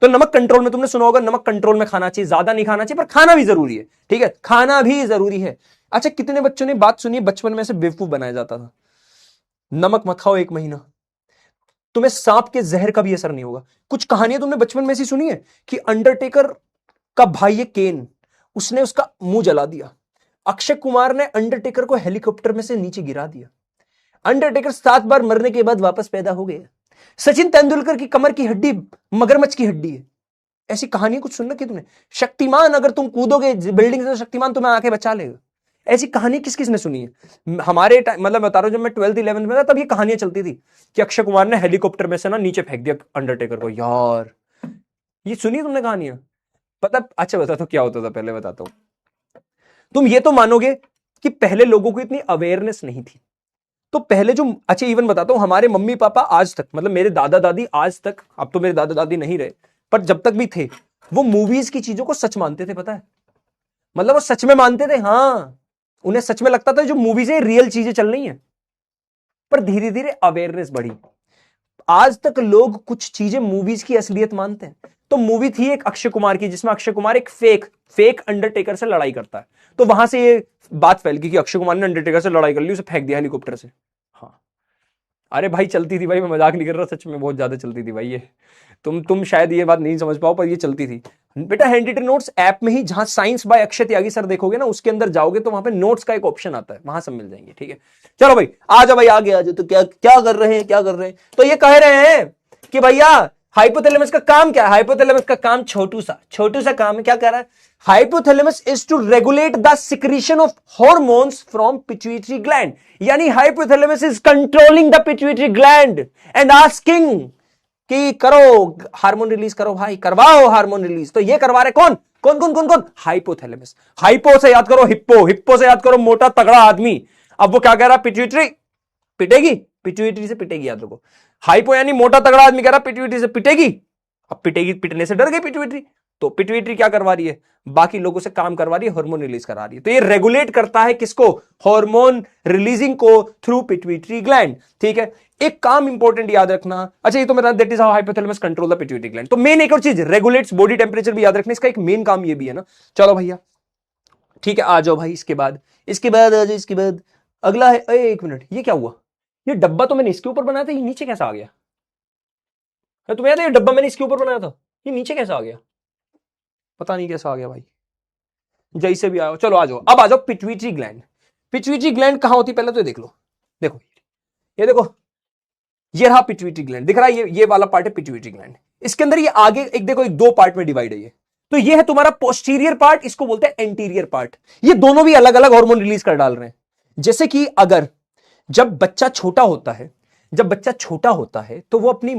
तो नमक कंट्रोल में, तुमने सुना होगा नमक कंट्रोल में खाना चाहिए, ज्यादा नहीं खाना चाहिए, पर खाना भी जरूरी है, ठीक है, खाना भी जरूरी है। अच्छा, कितने बच्चों ने बात सुनी, बचपन में से बेवकूफ बनाया जाता था, नमक मत खाओ 1 महीना, तुम्हें सांप के जहर का भी असर नहीं होगा। कुछ कहानियां तुमने बचपन में से सुनी है कि अंडरटेकर का भाई है केन, उसने उसका मुंह जला दिया। अक्षय कुमार ने अंडरटेकर को हेलीकॉप्टर में से नीचे गिरा दिया। अंडरटेकर 7 बार मरने के बाद वापस पैदा हो गया। सचिन तेंदुलकर की कमर की हड्डी मगरमच्छ की हड्डी है। ऐसी कहानियां कुछ सुन रखी तुमने? शक्तिमान, अगर तुम कूदोगे बिल्डिंग से तो शक्तिमान तुम्हें आके बचा लेगा। ऐसी कहानी किस किस ने सुनी है? हमारे टाइम, मतलब बता रहा हूं, जब मैं 12th 11th में था तब ये कहानियां चलती थी कि अक्षय कुमार ने हेलीकॉप्टर में से ना नीचे फेंक दिया अंडरटेकर को। यार ये सुनी तुमने कहानियां? पता, अच्छा बताता हूं क्या होता था, पहले बताता हूं। तुम ये तो मानोगे कि पहले लोगों को इतनी अवेयरनेस नहीं थी। तो पहले जो, अच्छा इवन बताता हूं, हमारे मम्मी पापा आज तक, मतलब मेरे दादा दादी आज तक, अब तो मेरे दादा दादी नहीं रहे, पर जब तक भी थे वो मूवीज की चीजों को सच मानते थे, पता है? मतलब वो सच में मानते थे, हाँ, उन्हें सच में लगता था जो मूवीज है रियल चीजें चल रही हैं। पर धीरे धीरे अवेयरनेस बढ़ी, आज तक लोग कुछ चीजें मूवीज की असलियत मानते हैं। तो मूवी थी एक अक्षय कुमार की, जिसमें अक्षय कुमार एक फेक अंडरटेकर से लड़ाई करता है, तो वहां से ये बात फैल गई कि अक्षय कुमार ने अंडरटेकर से लड़ाई कर ली, उसे फेंक दिया हेलीकॉप्टर से। हाँ, अरे भाई चलती थी भाई, मैं मजाक नहीं कर रहा, सच में बहुत ज्यादा चलती थी भाई ये। तुम शायद ये बात नहीं समझ पाओ, पर ये चलती थी बेटा। हैंडरिटन नोट्स ऐप में ही, जहां science by Akshay Tyagi sir देखोगे ना, उसके अंदर जाओगे तो वहां पे नोट्स का एक ऑप्शन आता है, वहां सब मिल जाएंगे, ठीक है। चलो भाई आ जाओ भाई, आगे आ जाओ। तो क्या क्या कर रहे हैं? तो ये कह रहे हैं कि भैया हाइपोथैलेमस का काम क्या है? हाइपोथैलेमस का काम छोटू सा काम है। क्या कह रहा है? Hypothalamus is to regulate the secretion of hormones from pituitary gland. यानी hypothalamus is controlling the pituitary gland and asking कि करो हार्मोन रिलीज करो भाई, करवाओ हार्मोन रिलीज। तो ये करवा रहे कौन कौन कौन कौन कौन? हाइपोथैलेमस। हाइपो से याद करो हिप्पो, हिप्पो से याद करो मोटा तगड़ा आदमी। अब वो क्या कह रहा है? पिट्यूटरी पिटेगी, पिट्यूटरी से पिटेगी, याद रखो। हाइपो यानी मोटा तगड़ा आदमी कह रहा है पिट्यूटरी से पिटेगी। अब पिटेगी, पिटने से डर गई पिट्यूटरी, तो पिट्यूटरी क्या करवा रही है? बाकी लोगों से काम करवा रही है, हार्मोन रिलीज करा रही है। तो ये रेगुलेट करता है किसको? हार्मोन रिलीजिंग को थ्रू पिट्यूटरी ग्लैंड। ठीक है, एक काम इंपॉर्टेंट याद रखना। अच्छा ये तो मेरा that is how hypothalamus control the pituitary gland. तो मेन एक और चीज रेगुलेट्स बॉडी टेम्परेचर भी याद रखना, इसका एक मेन काम ये भी है ना। चलो भैया ठीक है, आ जाओ भाई। इसके बाद आ जाओ। इसके बाद अगला है, एक मिनट, ये क्या हुआ? ये डब्बा तो मैंने इसके ऊपर बनाया था, ये नीचे कैसा आ गया? तुम्हें याद है ये डब्बा मैंने इसके ऊपर बनाया था, ये नीचे कैसा आ गया? पता नहीं कैसा आ गया भाई, जैसे भी आओ। चलो आ जाओ, अब आ जाओ पिट्यूटरी ग्लैंड। पिट्यूटरी ग्लैंड कहां होती है पहले तो देख लो। देखो ये देखो, ये रहा पिट्यूटरी ग्लैंड, दिख रहा है? ये वाला पार्ट है पिट्यूटरी ग्लैंड। इसके अंदर ये आगे एक देखो, एक दो पार्ट में डिवाइड है ये। तो ये है तुम्हारा पोस्टीरियर पार्ट, इसको बोलते हैं एंटीरियर पार्ट। ये दोनों भी अलग अलग हार्मोन रिलीज कर डाल रहे हैं। जैसे कि अगर जब बच्चा छोटा होता है, जब बच्चा छोटा होता है तो वो अपनी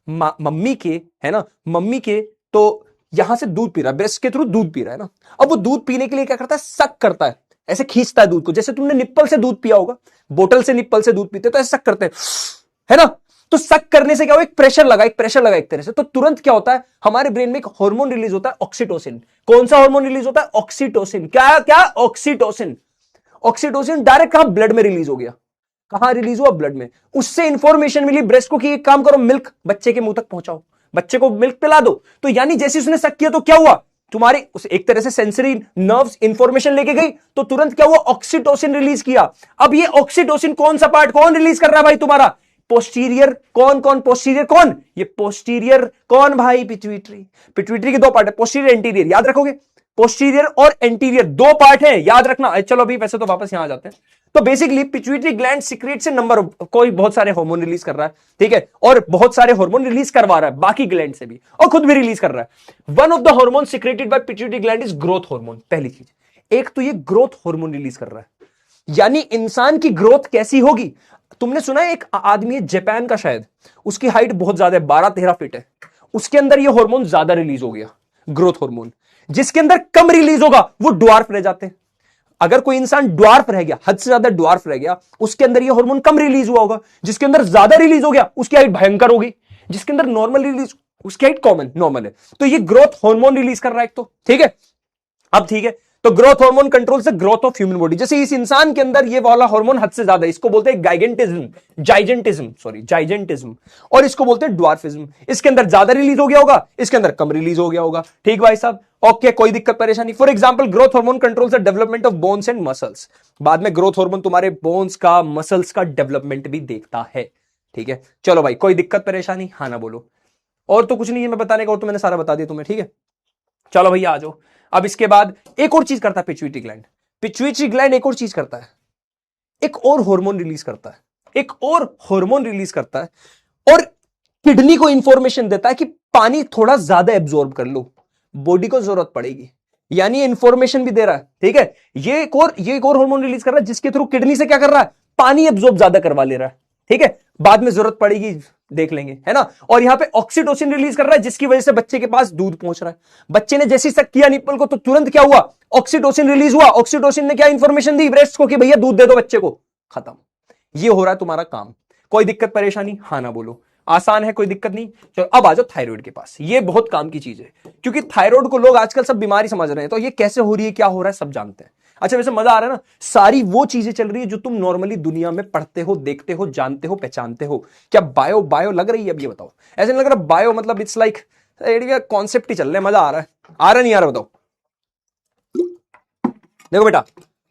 मम्मी के, है ना, मम्मी के तो यहां से दूध पी रहा है, ब्रेस्ट के थ्रू दूध पी रहा है ना। अब वो दूध पीने के लिए क्या करता है? सक करता है, ऐसे खींचता है दूध को। जैसे तुमने निप्पल से दूध पिया होगा, बोतल से निप्पल से दूध पीते तो ऐसे सक करते हैं, है ना। तो सक करने से क्या हो? एक प्रेशर लगा, एक प्रेशर लगा एक तरह से। तो तुरंत क्या होता है? हमारे ब्रेन में एक हार्मोन रिलीज होता है, ऑक्सीटोसिन। कौन सा हार्मोन रिलीज होता है? ऑक्सीटोसिन। क्या क्या? ऑक्सीटोसिन। ऑक्सीटोसिन डायरेक्ट कहां? ब्लड में रिलीज हो गया। कहां रिलीज हुआ? ब्लड में। उससे इंफॉर्मेशन मिली ब्रेस्ट को कि एक काम करो, मिल्क बच्चे के मुंह तक पहुंचाओ, बच्चे को मिल्क पिला दो। तो यानी जैसे उसने शक किया तो क्या हुआ? तुम्हारे उस एक तरह से सेंसरी नर्व्स इंफॉर्मेशन लेके गई, तो तुरंत क्या हुआ? ऑक्सीटोसिन रिलीज किया। अब ये ऑक्सीटोसिन कौन सा पार्ट कौन रिलीज कर रहा है भाई? तुम्हारा पोस्टीरियर। कौन कौन? पोस्टीरियर कौन? ये पोस्टीरियर कौन भाई? पिट्यूटरी। पिट्यूटरी के दो पार्ट है, पोस्टीरियर एंटीरियर, याद रखोगे। पोस्टीरियर और एंटीरियर दो पार्ट है, याद रखना। चलो अभी वैसे तो वापस यहां आ जाते हैं। तो बेसिकली पिट्यूटरी ग्लैंड सीक्रेट से नंबर कोई बहुत सारे हार्मोन रिलीज कर रहा है, ठीक है, और बहुत सारे हार्मोन रिलीज करवा रहा है बाकी ग्लैंड से भी, और खुद भी रिलीज कर रहा है। One of the hormone secreted by pituitary gland is growth hormone. पहली चीज, एक तो ये ग्रोथ हार्मोन रिलीज कर रहा है, यानी इंसान की ग्रोथ कैसी होगी? तुमने सुना है एक आदमी है जापान का, शायद उसकी हाइट बहुत ज्यादा है, 12-13 फीट है, उसके अंदर ये हार्मोन ज्यादा रिलीज हो गया, ग्रोथ हार्मोन। जिसके अंदर कम रिलीज होगा वो ड्वार्फ रह जाते हैं। अगर कोई इंसान ड्वार्फ रह गया, हद से ज्यादा ड्वार्फ रह गया, उसके अंदर ये हार्मोन कम रिलीज हुआ होगा। जिसके अंदर ज्यादा रिलीज हो गया उसकी हाइट भयंकर होगी। जिसके अंदर नॉर्मल रिलीज, उसकी हाइट कॉमन नॉर्मल है। तो ये ग्रोथ हार्मोन रिलीज कर रहा है एक तो, ठीक है। अब ठीक है, तो growth hormone controls the growth of human body. जैसे इस इंसान के अंदर ये वाला हार्मोन हद से ज्यादा है, इसको बोलते हैं जाइजेंटिज्म, और इसको बोलते हैं ड्वार्फिज्म। इसके अंदर ज्यादा रिलीज हो गया होगा, इसके अंदर कम रिलीज हो गया होगा। ठीक भाई साहब, ओके, कोई दिक्कत परेशानी? For example growth hormone controls the development of bones and muscles. बाद में ग्रोथ हार्मोन तुम्हारे बोन्स का, मसल्स का डेवलपमेंट भी देखता है, ठीक है। चलो भाई, कोई दिक्कत परेशानी? हाँ ना बोलो। और तो कुछ नहीं है मैं बताने का, और तो मैंने सारा बता दिया तुम्हें, ठीक है। चलो भैया आ जाओ। अब इसके बाद एक और चीज करता है पिट्यूटरी ग्लैंड। पिट्यूटरी ग्लैंड एक और चीज करता है, एक और हार्मोन रिलीज करता है, एक और हार्मोन रिलीज करता है, और किडनी को इंफॉर्मेशन देता है कि पानी थोड़ा ज्यादा एब्जॉर्ब कर लो, बॉडी को जरूरत पड़ेगी। यानी इंफॉर्मेशन भी दे रहा है, ठीक है। ये एक और हार्मोन रिलीज कर रहा है, जिसके थ्रू किडनी से क्या कर रहा है? पानी एब्जॉर्ब ज्यादा करवा ले रहा है, ठीक है। बाद में जरूरत पड़ेगी, देख लेंगे, है ना। और यहां पे ऑक्सीटोसिन रिलीज कर रहा है, जिसकी वजह से बच्चे के पास दूध पहुंच रहा है। बच्चे ने जैसे सक किया निप्पल को, तो तुरंत क्या हुआ? ऑक्सीटोसिन रिलीज हुआ। ऑक्सीटोसिन ने क्या इंफॉर्मेशन दी ब्रेस्ट को कि भैया दूध दे दो बच्चे को, खत्म। ये हो रहा है तुम्हारा काम। कोई दिक्कत परेशानी? हाँ ना बोलो। आसान है, कोई दिक्कत नहीं। चलो अब आ जाओ थायराइड के पास। ये बहुत काम की चीज है, क्योंकि थायराइड को लोग आजकल सब बीमारी समझ रहे हैं। तो ये कैसे हो रही है, क्या हो रहा है, सब जानते हैं। अच्छा वैसे मजा आ रहा है ना? सारी वो चीजें चल रही है जो तुम नॉर्मली दुनिया में पढ़ते हो, देखते हो, जानते हो, पहचानते हो। क्या बायो बायो लग रही है? अब ये बताओ, ऐसे नहीं लग रहा बायो मतलब इट्स लाइक कॉन्सेप्ट ही चल रहा है। मजा आ रहा है? आ रहा नहीं आ रहा बताओ? देखो बेटा,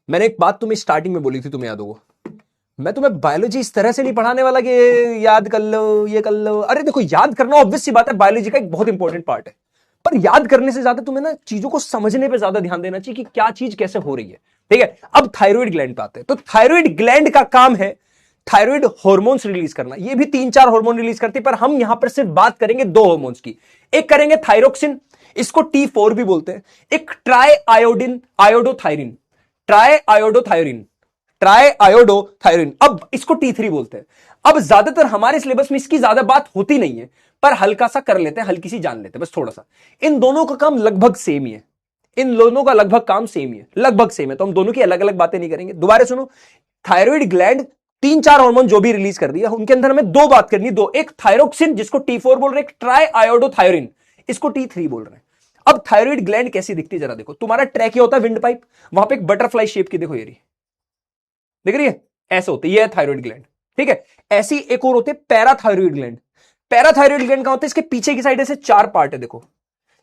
मैंने एक बात तुम्हें स्टार्टिंग में बोली थी, तुम्हें याद होगा। मैं तुम्हें बायोलॉजी इस तरह से नहीं पढ़ाने वाला कि याद कर लो, ये कर लो। अरे देखो, याद करना ऑब्वियस सी बात है, बायोलॉजी का एक बहुत इंपॉर्टेंट पार्ट है। पर याद करने से ज्यादा तुम्हें ना चीजों को समझने पे ज्यादा ध्यान देना चाहिए कि क्या चीज कैसे हो रही है, ठीक है। अब थायराइड ग्लैंड पे आते हैं। तो थायराइड ग्लैंड का काम है थायराइड हार्मोन्स रिलीज करना। ये भी 3-4 हार्मोन रिलीज करती है, पर हम यहां पर सिर्फ बात करेंगे 2 हार्मोन्स की। एक करेंगे थायरोक्सिन, इसको T4 भी बोलते हैं। एक ट्राई आयोडोथायरिन, अब इसको T3 बोलते हैं। अब ज्यादातर हमारे सिलेबस में इसकी ज्यादा बात होती नहीं है, पर हल्का सा कर लेते हैं, हल्की सी जान लेते हैं, बस थोड़ा सा। इन दोनों का काम लगभग सेम ही है, इन दोनों का लगभग काम सेम ही है, लगभग सेम है, तो हम दोनों की अलग अलग बातें नहीं करेंगे। दोबारा सुनो, थायराइड ग्लैंड 3-4 हार्मोन जो भी रिलीज कर दिया, उनके अंदर हमें दो बात करनी, दो, एक थायरोक्सिन जिसको T4 बोल रहे हैं, एक ट्राई आयोडोथायरिन इसको T3 बोल रहे हैं। अब थायराइड ग्लैंड कैसी दिखती है जरा देखो, तुम्हारा ट्रैक होता है विंड पाइप, वहां पे एक बटरफ्लाई शेप की देखो, ये रही, देख रही है, ऐसे होते, ये है थायराइड ग्लैंड, ठीक है। ऐसी एक और होते हैं पैराथायराइड ग्लैंड। पैराथायराइड ग्लैंड का होता है, इसके पीछे की साइड ऐसे 4 पार्ट है, देखो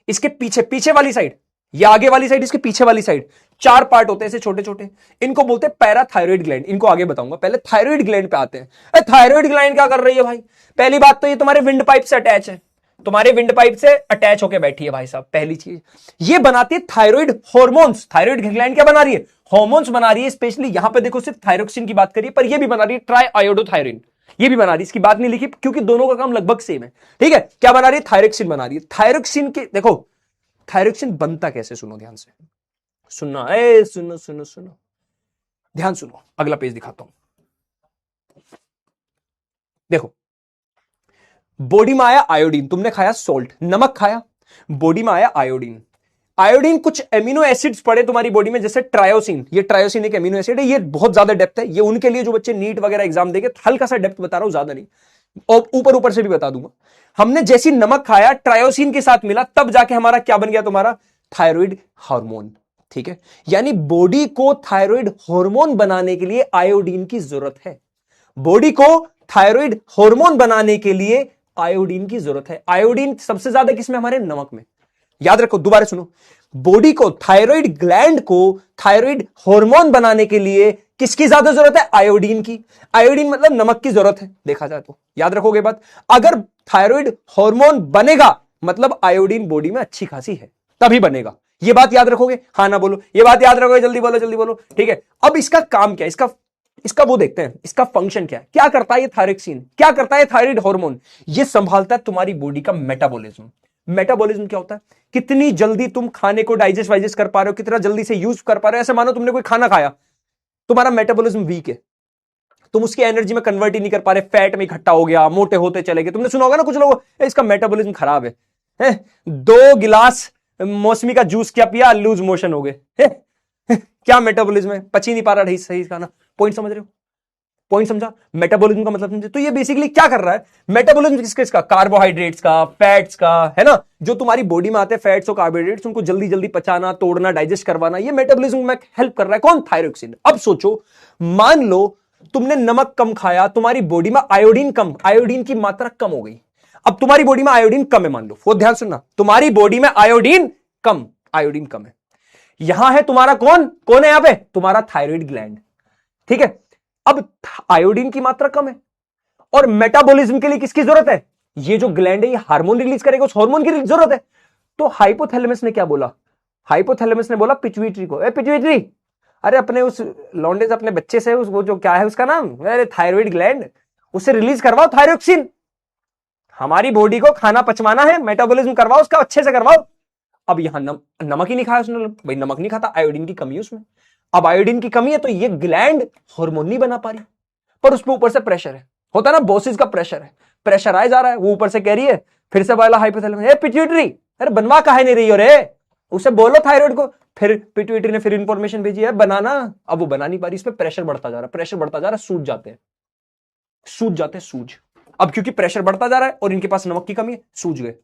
इसके पीछे, पीछे वाली साइड, ये आगे वाली साइड, इसके पीछे वाली साइड 4 पार्ट होते हैं ऐसे छोटे छोटे, इनको बोलते हैं पैराथायराइड ग्लैंड। इनको आगे बताऊंगा, पहले थायराइड ग्लैंड पे आते हैं। थायराइड ग्लैंड क्या कर रही है भाई? पहली बात तो ये तुम्हारे विंड पाइप से अटैच है, तुम्हारे विंड पाइप से अटैच होकर बैठी है भाई साहब। पहली चीज ये बनाती है थायराइड हॉर्मोन्स। थायराइड ग्लैंड क्या बना रही है? हॉर्मोन्स बना रही है। स्पेशली यहां पे देखो सिर्फ थायरोक्सिन की बात करिए, पर ये भी बना रही है ट्राई आयोडोथायरिन, ये भी बना रही है, इसकी बात नहीं लिखी क्योंकि दोनों का काम लगभग सेम है, ठीक है। क्या बना रही है? थायरोक्सिन बना रही है। थायरोक्सिन के देखो, थायरोक्सिन बनता कैसे, सुनो ध्यान से, सुनना, सुनो सुनो सुनो, ध्यान सुनो, अगला पेज दिखाता हूं। देखो, बॉडी में आया आयोडीन, तुमने खाया सॉल्ट, नमक खाया, बॉडी में आया आयोडीन। आयोडीन कुछ एमिनो एसिड्स पड़े तुम्हारी बॉडी में, जैसे ट्रायोसिन, ये ट्रायोसिन एक एमिनो एसिड है, ये बहुत ज्यादा डेप्थ है, ये उनके लिए जो बच्चे नीट वगैरह एग्जाम देंगे, हल्का सा डेप्थ बता रहा हूं, ज्यादा नहीं, और ऊपर ऊपर से भी बता दूंगा। हमने जैसी नमक खाया, ट्रायोसिन के साथ मिला, तब जाके हमारा क्या बन गया? तुम्हारा थायराइड हार्मोन, ठीक है। यानी बॉडी को थायराइड हार्मोन बनाने के लिए आयोडीन की जरूरत है। बॉडी को थायराइड हार्मोन बनाने के लिए आयोडीन की जरूरत है। आयोडीन सबसे ज्यादा किसमें? हमारे नमक में। याद रखो, दोबारा सुनो, बॉडी को, थायराइड ग्लैंड को थायराइड हार्मोन बनाने के लिए किसकी ज्यादा जरूरत है? आयोडीन की। आयोडीन मतलब नमक की जरूरत है, देखा जाए तो। याद रखोगे बात, अगर थायराइड हार्मोन बनेगा मतलब आयोडीन बॉडी में अच्छी खासी है, तभी बनेगा। ये बात याद रखोगे? हाँ ना बोलो, ये बात याद रखोगे, जल्दी बोलो, जल्दी बोलो, ठीक है। अब इसका काम क्या है, इसका वो देखते हैं, इसका फंक्शन क्या है, क्या करता है ये थायरोक्सिन, क्या करता है थायराइड हार्मोन? ये संभालता है तुम्हारी बॉडी का मेटाबॉलिज्म। मेटाबॉलिज्म क्या होता है? कितनी जल्दी तुम खाने को डाइजेस्ट वाइजेस्ट कर पा रहे हो, कितना जल्दी से यूज कर पा रहे हो। ऐसे मानो तुमने कोई खाना खाया, तुम्हारा मेटाबॉलिज्म वीक है, तुम उसकी एनर्जी में कन्वर्ट ही नहीं कर पा रहे, फैट में इकट्ठा हो गया, मोटे होते चले गए। तुमने सुना होगा ना कुछ लोग, इसका मेटाबॉलिज्म खराब है, 2 गिलास मौसमी का जूस क्या पिया, लूज मोशन हो गए, क्या मेटाबॉलिज्म है, पची नहीं पा रहा सही खाना। पॉइंट समझ रहे हो? पॉइंट समझा? मेटाबॉलिज्म का मतलब समझे? तो ये बेसिकली क्या कर रहा है? मेटाबॉलिज्म किसका? कार्बोहाइड्रेट्स का, फैट्स का, है ना, जो तुम्हारी बॉडी में आते हैं फैट्स और कार्बोहाइड्रेट्स, उनको जल्दी जल्दी पचाना, तोड़ना, डाइजेस्ट करवाना, ये मेटाबॉलिज्म में हेल्प कर रहा है। कौन? थायरोक्सिन। अब सोचो, मान लो तुमने नमक कम खाया, तुम्हारी बॉडी में आयोडीन कम, आयोडीन की मात्रा कम हो गई। अब तुम्हारी बॉडी में आयोडीन कम है, मान लो, वो ध्यान सुनना, तुम्हारी बॉडी में आयोडीन कम, आयोडीन कम है। यहां है तुम्हारा कौन है यहां पे? तुम्हारा थायराइड ग्लैंड, ठीक है। अब आयोडीन की मात्रा कम है और मेटाबॉलिज्म के लिए किसकी जरूरत है? ये जो ग्लैंड है ये हार्मोन रिलीज करेगा, उस हार्मोन की जरूरत है। तो हाइपोथैलेमस ने क्या बोला? हाइपोथैलेमस ने बोला पिट्यूटरी को, पिट्यूटरी, अरे अपने उस लौंडे से, अपने बच्चे से, वो जो क्या है उसका नाम, अरे थायराइड ग्लैंड, उसे रिलीज करवाओ थायरोक्सिन। हमारी बॉडी को खाना पचवाना है, मेटाबॉलिज्म करवाओ उसका, अच्छे से करवाओ। अब यहां नमक ही नहीं खाया उसने, भाई नमक नहीं खाता, आयोडीन की कमी है उसमें। अब आयोडीन की कमी है तो ये ग्लैंड हार्मोन नहीं बना पा रही, पर उसमें ऊपर से प्रेशर है, होता ना बोसिस का प्रेशर है, प्रेशर आए जा रहा है, वो ऊपर से कह रही है, फिर से बोला हाइपोथैलेमस, पिट्यूटरी, अरे बनवा काहे नहीं रही हो रे, उसे बोलो थायराइड को। फिर पिट्यूटरी ने फिर इंफॉर्मेशन भेजी है बनाना, अब वो बना नहीं पा रही, इस पे प्रेशर बढ़ता जा रहा है, प्रेशर बढ़ता जा रहा है, सूज जाते हैं सूज। अब क्योंकि प्रेशर बढ़ता जा रहा है और इनके पास नमक की कमी है, सूज गए।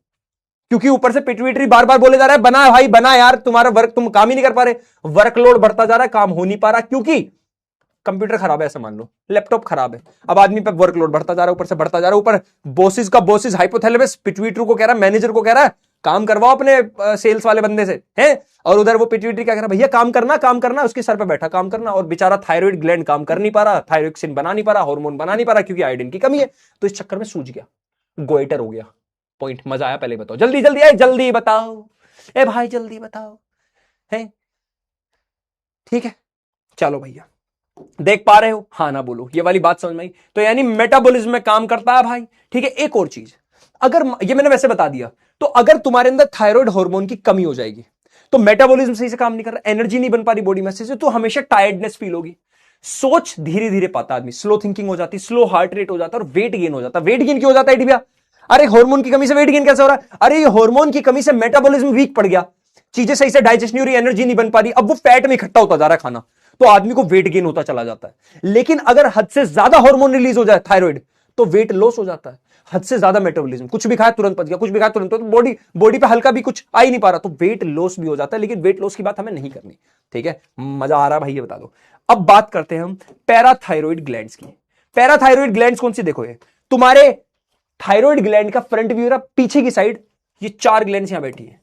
क्योंकि ऊपर से पिट्यूटरी बार बार बोले जा रहा है बना भाई बना यार, तुम्हारा वर्क, तुम काम ही नहीं कर पा रहे, वर्कलोड बढ़ता जा रहा है, काम हो नहीं पा रहा, क्योंकि कंप्यूटर खराब है, ऐसा मान लो, लैपटॉप खराब है। अब आदमी पे वर्कलोड बढ़ता जा रहा है, ऊपर से बढ़ता जा रहा है, ऊपर बॉसिस का बॉसिस हाइपोथैलेमस पिट्यूटरी को कह रहा है, मैनेजर को कह रहा है काम करवाओ अपने सेल्स वाले बंदे से, हैं, और उधर वो पिट्यूटरी क्या कह रहा है, भैया काम करना, उसके सर पे बैठा काम करना, और बेचारा थायराइड ग्लैंड काम कर नहीं पा रहा, थायरोक्सिन बना नहीं पा रहा, हार्मोन बना नहीं पा रहा, क्योंकि आयोडीन की कमी है। तो इस चक्कर में सूज गया, गोइटर हो गया। पॉइंट मजा आया? पहले बताओ, जल्दी जल्दी, जल्दी बताओ, ए भाई जल्दी बताओ, है ठीक है, चलो भैया, देख पा रहे हो? हाँ ना बोलो, ये वाली बात समझ में आई? तो यानी मेटाबॉलिज्म में काम करता है भाई, ठीक है। एक और चीज, अगर ये मैंने वैसे बता दिया, तो अगर तुम्हारे अंदर थायराइड हार्मोन की कमी हो जाएगी तो मेटाबॉलिज्म सही से काम नहीं कर रहा, एनर्जी नहीं बन पा रही बॉडी में से, तो हमेशा टायर्डनेस फील होगी, सोच धीरे धीरे पाता आदमी, स्लो थिंकिंग हो जाती, स्लो हार्ट रेट हो जाता और वेट गेन हो जाता। वेट गेन क्यों हो जाता है भैया? अरे हार्मोन की कमी से वेट गेन कैसे हो रहा है? अरे ये हार्मोन की कमी से मेटाबॉलिज्म वीक पड़ गया, चीजें सही से डाइजेस्ट नहीं हो रही, एनर्जी नहीं बन पा रही, अब वो फैट में इकट्ठा होता जा रहा है खाना, तो आदमी को वेट गेन होता चला जाता है। लेकिन अगर हद से ज्यादा हार्मोन रिलीज हो जाए थायराइड, तो वेट लॉस हो जाता है। हद से ज्यादा मेटाबॉलिज्म, कुछ भी खाया तुरंत पच गया, कुछ भी खाया तुरंत, तो बॉडी बॉडी पे हल्का भी कुछ आ ही नहीं पा रहा, तो वेट लॉस भी हो जाता है। लेकिन वेट लॉस की बात हमें नहीं करनी, ठीक है? मजा आ रहा है भाई, ये बता दो। अब बात करते हैं हम पैराथायरॉइड ग्लैंड्स की। पैराथायरॉइड ग्लैंड्स कौन सी? देखो ये तुम्हारे थायराइड ग्लैंड का फ्रंट व्यू रहा, पीछे की साइड ये 4 ग्लैंड्स यहां बैठी है।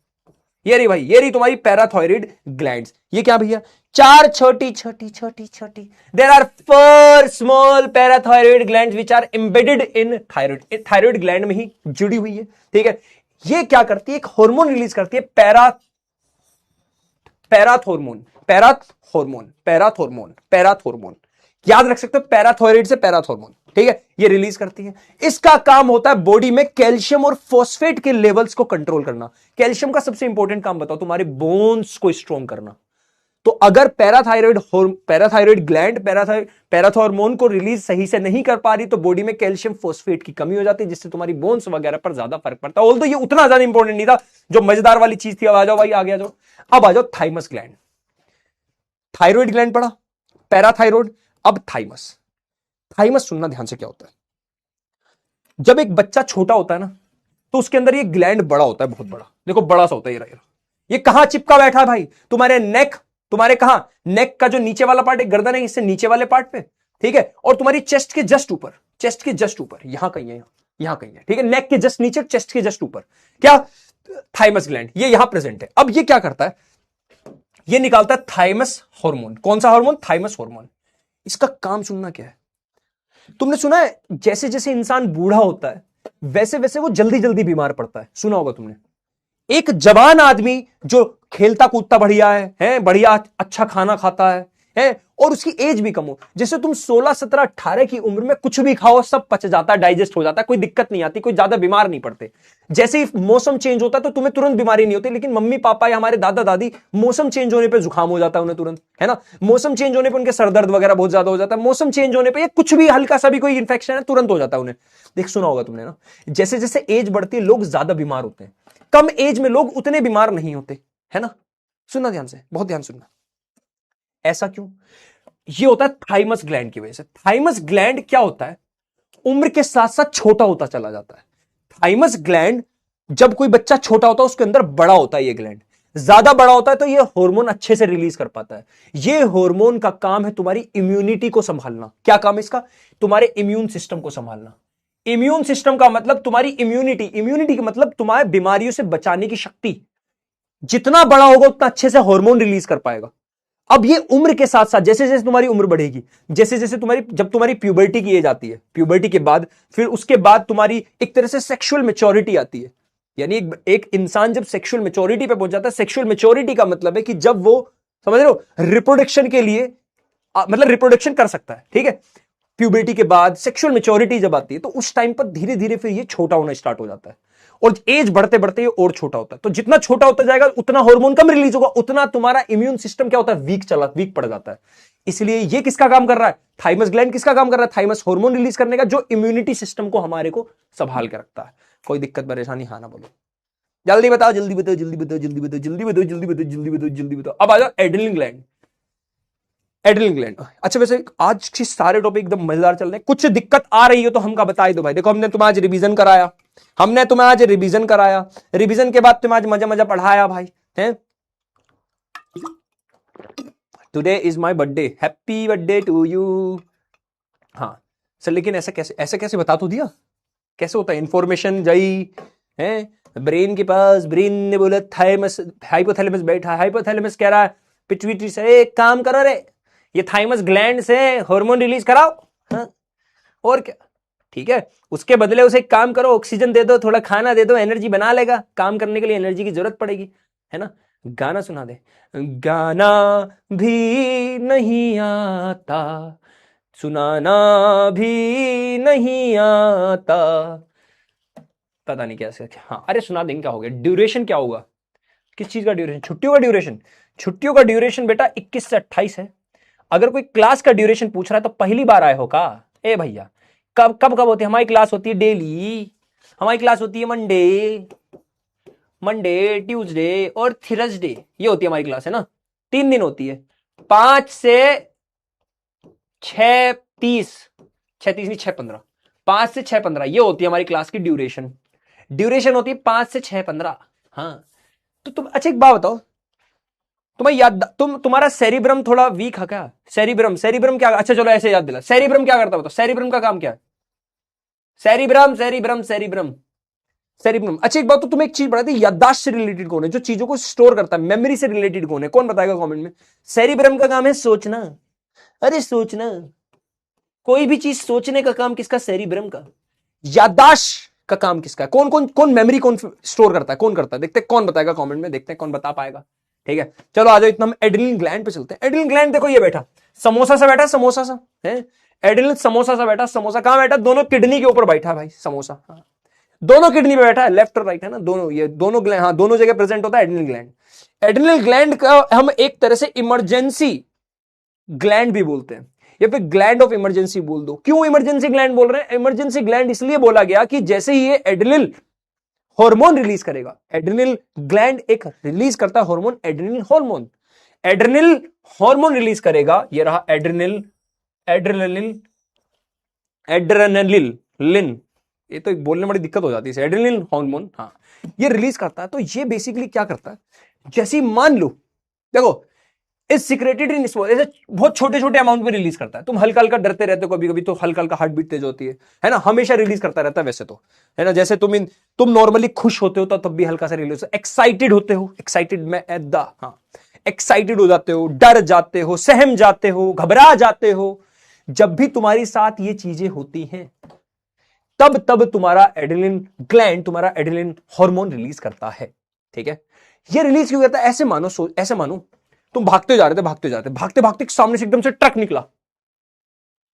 ये रही भाई, ये रही तुम्हारी पैराथायरॉइड ग्लैंड्स। ये क्या भैया? 4 छोटी छोटी छोटी छोटी, there are 4 small parathyroid glands which are embedded in thyroid. Thyroid gland में ही जुड़ी हुई है, ठीक है? ये क्या करती है? एक हार्मोन रिलीज करती है, पैराथॉर्मोन, पैराथॉर्मोन। याद रख सकते हो, पैराथायरॉइड से पैराथॉर्मोन, ठीक है? ये रिलीज करती है। इसका काम होता है बॉडी में कैल्शियम और फॉस्फेट के लेवल्स को कंट्रोल करना। कैल्शियम का सबसे इंपॉर्टेंट काम बताओ, तुम्हारे बोन्स को स्ट्रॉन्ग करना। तो अगर पैराथायरॉइड ग्लैंड पैराथॉर्मोन को रिलीज सही से नहीं कर पा रही, तो बॉडी में कैल्शियम फॉस्फेट की कमी हो जाती है, जिससे तुम्हारी बोन्स वगैरह पर ज्यादा फर्क पड़ता है। ऑल्दो ये उतना ज्यादा इंपॉर्टेंट नहीं था, जो मजेदार वाली चीज थी। अब आ जाओ भाई, आगे आ जाओ। अब आ जाओ थाइमस ग्लैंड। थायराइड ग्लैंड पड़ा, पैराथायरॉइड, अब थाइमस। थाइमस सुनना ध्यान से, क्या होता है? जब एक बच्चा छोटा होता है ना, तो उसके अंदर ये ग्लैंड बड़ा होता है, बहुत बड़ा। देखो बड़ा सा होता है ये कहां चिपका बैठा है भाई? तुम्हारे नेक, तुम्हारे कहां, नेक का जो नीचे वाला पार्ट है, गर्दन है, इससे नीचे वाले पार्ट पे, ठीक है? और तुम्हारी चेस्ट के जस्ट ऊपर, यहां कहीं है, यहां कहीं है, ठीक है? नेक के जस्ट नीचे, चेस्ट के जस्ट ऊपर, क्या? थाइमस ग्लैंड, ये यहां प्रेजेंट है। अब ये क्या करता है? ये निकालता है थाइमस हार्मोन। कौन सा हार्मोन? Thymus hormone. इसका काम सुनना क्या है? तुमने सुना है जैसे जैसे इंसान बूढ़ा होता है, वैसे वैसे वो जल्दी जल्दी बीमार पड़ता है। सुना होगा तुमने। एक जवान आदमी जो खेलता कूदता बढ़िया है, बढ़िया अच्छा खाना खाता है, और उसकी एज भी कम हो, जैसे तुम 16, 17, 18 की उम्र में कुछ भी खाओ सब पच जाता है, डाइजेस्ट हो जाता है, कोई दिक्कत नहीं आती, कोई ज्यादा बीमार नहीं पड़ते। जैसे ही मौसम चेंज होता है तो तुम्हें तुरंत बीमारी नहीं होती, लेकिन मम्मी पापा या हमारे दादा दादी, मौसम चेंज होने पर जुकाम हो जाता है उन्हें तुरंत, है ना? मौसम चेंज होने पर उनके सर दर्द वगैरह बहुत ज्यादा हो जाता है। मौसम चेंज होने पर कुछ भी हल्का सा भी कोई इंफेक्शन है तुरंत हो जाता है उन्हें। देख, सुना होगा तुमने ना, जैसे जैसे एज बढ़ती है लोग ज्यादा बीमार होते हैं, कम एज में लोग उतने बीमार नहीं होते, है ना? सुनना ध्यान से, बहुत ध्यान सुनना। ऐसा क्यों? ये होता है थाइमस ग्लैंड की वजह से। थाइमस ग्लैंड क्या होता है? उम्र के साथ साथ छोटा होता चला जाता है। थाइमस ग्लैंड, जब कोई बच्चा छोटा होता है उसके अंदर बड़ा होता है, ये ग्लैंड ज्यादा बड़ा होता है, तो ये हार्मोन अच्छे से रिलीज कर पाता है। ये हार्मोन का काम है तुम्हारी इम्यूनिटी को संभालना। क्या काम है इसका? तुम्हारे इम्यून सिस्टम को संभालना। इम्यून सिस्टम का मतलब तुम्हारी इम्यूनिटी, इम्यूनिटी का मतलब तुम्हारे बीमारियों से बचाने की शक्ति। जितना बड़ा होगा उतना अच्छे से हार्मोन रिलीज कर पाएगा। अब ये उम्र के साथ साथ, जैसे जैसे तुम्हारी उम्र बढ़ेगी, जैसे जैसे जब तुम्हारी प्यूबर्टी की एज आती है, प्यूबर्टी के बाद फिर उसके बाद तुम्हारी एक तरह से सेक्सुअल मैच्योरिटी आती है। यानी एक इंसान जब सेक्सुअल मैच्योरिटी पे पहुंच जाता है, सेक्सुअल मैच्योरिटी का मतलब है कि जब वो, समझ रहे हो, रिप्रोडक्शन के लिए मतलब रिप्रोडक्शन कर सकता है, ठीक है? प्यूबर्टी के बाद सेक्सुअल मैच्योरिटी जब आती है, तो उस टाइम पर धीरे धीरे फिर ये छोटा होना स्टार्ट हो जाता है, और एज बढ़ते बढ़ते ये और छोटा होता है। तो जितना छोटा होता जाएगा उतना हार्मोन कम रिलीज होगा, उतना तुम्हारा इम्यून सिस्टम क्या होता है? वीक पड़ जाता है। इसलिए ये किसका काम कर रहा है? थाइमस ग्लैंड किसका काम कर रहा है? थाइमस हार्मोन रिलीज करने का, जो इम्यूनिटी सिस्टम को हमारे को संभाल के रखता है। कोई दिक्कत परेशानी? हाँ ना बोलो, जल्दी बताओ, जल्दी बताओ, जल्दी बताओ, जल्दी बताओ, जल्दी बताओ, जल्दी बताओ, जल्दी बताओ, जल्दी बताओ। अब आ जाओ एड्रेनलिन ग्लैंड। एड्रेनलिन ग्लैंड, अच्छा वैसे आज के सारे टॉपिक एकदम मजेदार चल रहे हैं। कुछ दिक्कत आ रही हो तो हमका बता ही दो भाई। देखो हमने तुम्हें आज रिवीजन कराया, रिवीजन के बाद तुम्हें आज मजा मजा पढ़ाया भाई, हैं? Today is my birthday, happy birthday to you. हाँ सर, लेकिन ऐसा कैसे बता तो दिया? कैसे होता है? इंफॉर्मेशन गई है ब्रेन के पास, ब्रेन ने बोला थाइमस, हाइपोथैलेमस बैठा, हाइपोथैलेमस कह रहा है पिट्यूटरी से, एक काम करो रे, ये थाइमस ग्लैंड से हार्मोन रिलीज कराओ। हाँ? और क्या, ठीक है? उसके बदले उसे एक काम करो, ऑक्सीजन दे दो, थोड़ा खाना दे दो, एनर्जी बना लेगा। काम करने के लिए एनर्जी की जरूरत पड़ेगी, है ना? गाना सुना दे। गाना भी नहीं आता, सुनाना भी नहीं आता, पता नहीं कैसे। हाँ अरे सुना देंगे, क्या हो गया? ड्यूरेशन क्या होगा? किस चीज का ड्यूरेशन? छुट्टियों का ड्यूरेशन। छुट्टियों का ड्यूरेशन बेटा 21 से 28 है। अगर कोई क्लास का ड्यूरेशन पूछ रहा है तो पहली बार आए हो का? ए भैया, कब कब कब होती है हमारी क्लास? होती है डेली, हमारी क्लास होती है मंडे ट्यूसडे और थर्सडे, ये होती है हमारी क्लास, है ना। 3 दिन होती है, 5 से 6:30, 6:30 नहीं 6:15, 5 से 6:15 ये होती है हमारी क्लास की ड्यूरेशन। ड्यूरेशन होती है 5 से 6:15। हाँ, तो तुम अच्छा एक बात बताओ, तुम्हें याद, तुम्हारा सेरिब्रम थोड़ा वीक है क्या? सेरिब्रम क्या, अच्छा चलो ऐसे याद दिला, सेरिब्रम क्या करता है बताओ, सेरिब्रम का काम क्या है? सेरिब्रम। अच्छा एक बात, तो तुम्हें एक चीज बताती, याददाश्त से रिलेटेड कौन है, जो चीजों को स्टोर करता है, मेमोरी से रिलेटेड कौन है, कौन बताएगा कमेंट में? सेरिब्रम का काम है सोचना। अरे सोचना, कोई भी चीज सोचने का काम किसका? सेरिब्रम का। याददाश्त का काम किसका? कौन कौन कौन मेमोरी कौन स्टोर करता है, कौन करता है? देखते हैं कौन बताएगा कमेंट में, देखते हैं कौन बता पाएगा। ठीक है, चलो आ जाओ, इतना हम एड्रिनल ग्लैंड पे चलते हैं। एड्रिनल ग्लैंड देखो, ये बैठा समोसा सा बैठा, समोसा सा है एड्रिनल, समोसा सा बैठा। समोसा कहां बैठा? दोनों किडनी के ऊपर बैठा भाई समोसा। हाँ, दोनों किडनी पे बैठा है, लेफ्ट और राइट, है ना, दोनों, ये दोनों ग्लैंड, हाँ दोनों जगह प्रेजेंट होता है एड्रिनल ग्लैंड। एड्रिनल ग्लैंड का हम एक तरह से इमरजेंसी ग्लैंड भी बोलते हैं, या फिर ग्लैंड ऑफ इमरजेंसी बोल दो। क्यों इमरजेंसी ग्लैंड बोल रहे हैं? इमरजेंसी ग्लैंड इसलिए बोला गया कि जैसे ही ये एड्रिनल हार्मोन रिलीज करेगा, एड्रिनल ग्लैंड एक रिलीज करता है हार्मोन, एड्रिनल हार्मोन रिलीज करेगा। ये रहा एड्रेनलिन, ये तो एक बोलने में बड़ी दिक्कत हो जाती है, एड्रेनलिन हार्मोन, हाँ ये रिलीज करता है। तो ये बेसिकली क्या करता है, जैसे मान लो देखो, इस सिक्रेटेड इन ऐसे बहुत छोटे छोटे अमाउंट में रिलीज करता है। तुम हल्का हल्का डरते रहते हो, कभी कभी तो हल्का हल्का हार्ट बीट तेज होती है ना, हमेशा रिलीज करता रहता है वैसे तो, है ना। जैसे तुम नॉर्मली खुश होते हो तो तब भी हल्का सा रिलीज, एक्साइटेड होते हो, एक्साइटेड में हाँ एक्साइटेड हो जाते हो, डर जाते हो, सहम जाते हो, घबरा जाते हो। जब भी तुम्हारी साथ ये चीजें होती हैं, तब तुम्हारा एड्रेनलिन ग्लैंड तुम्हारा एड्रेनलिन हार्मोन रिलीज करता है। ठीक है, ये रिलीज क्यों करता है? ऐसे मानो तुम भागते जा रहे थे, भागते भागते सामने से एकदम से ट्रक निकला,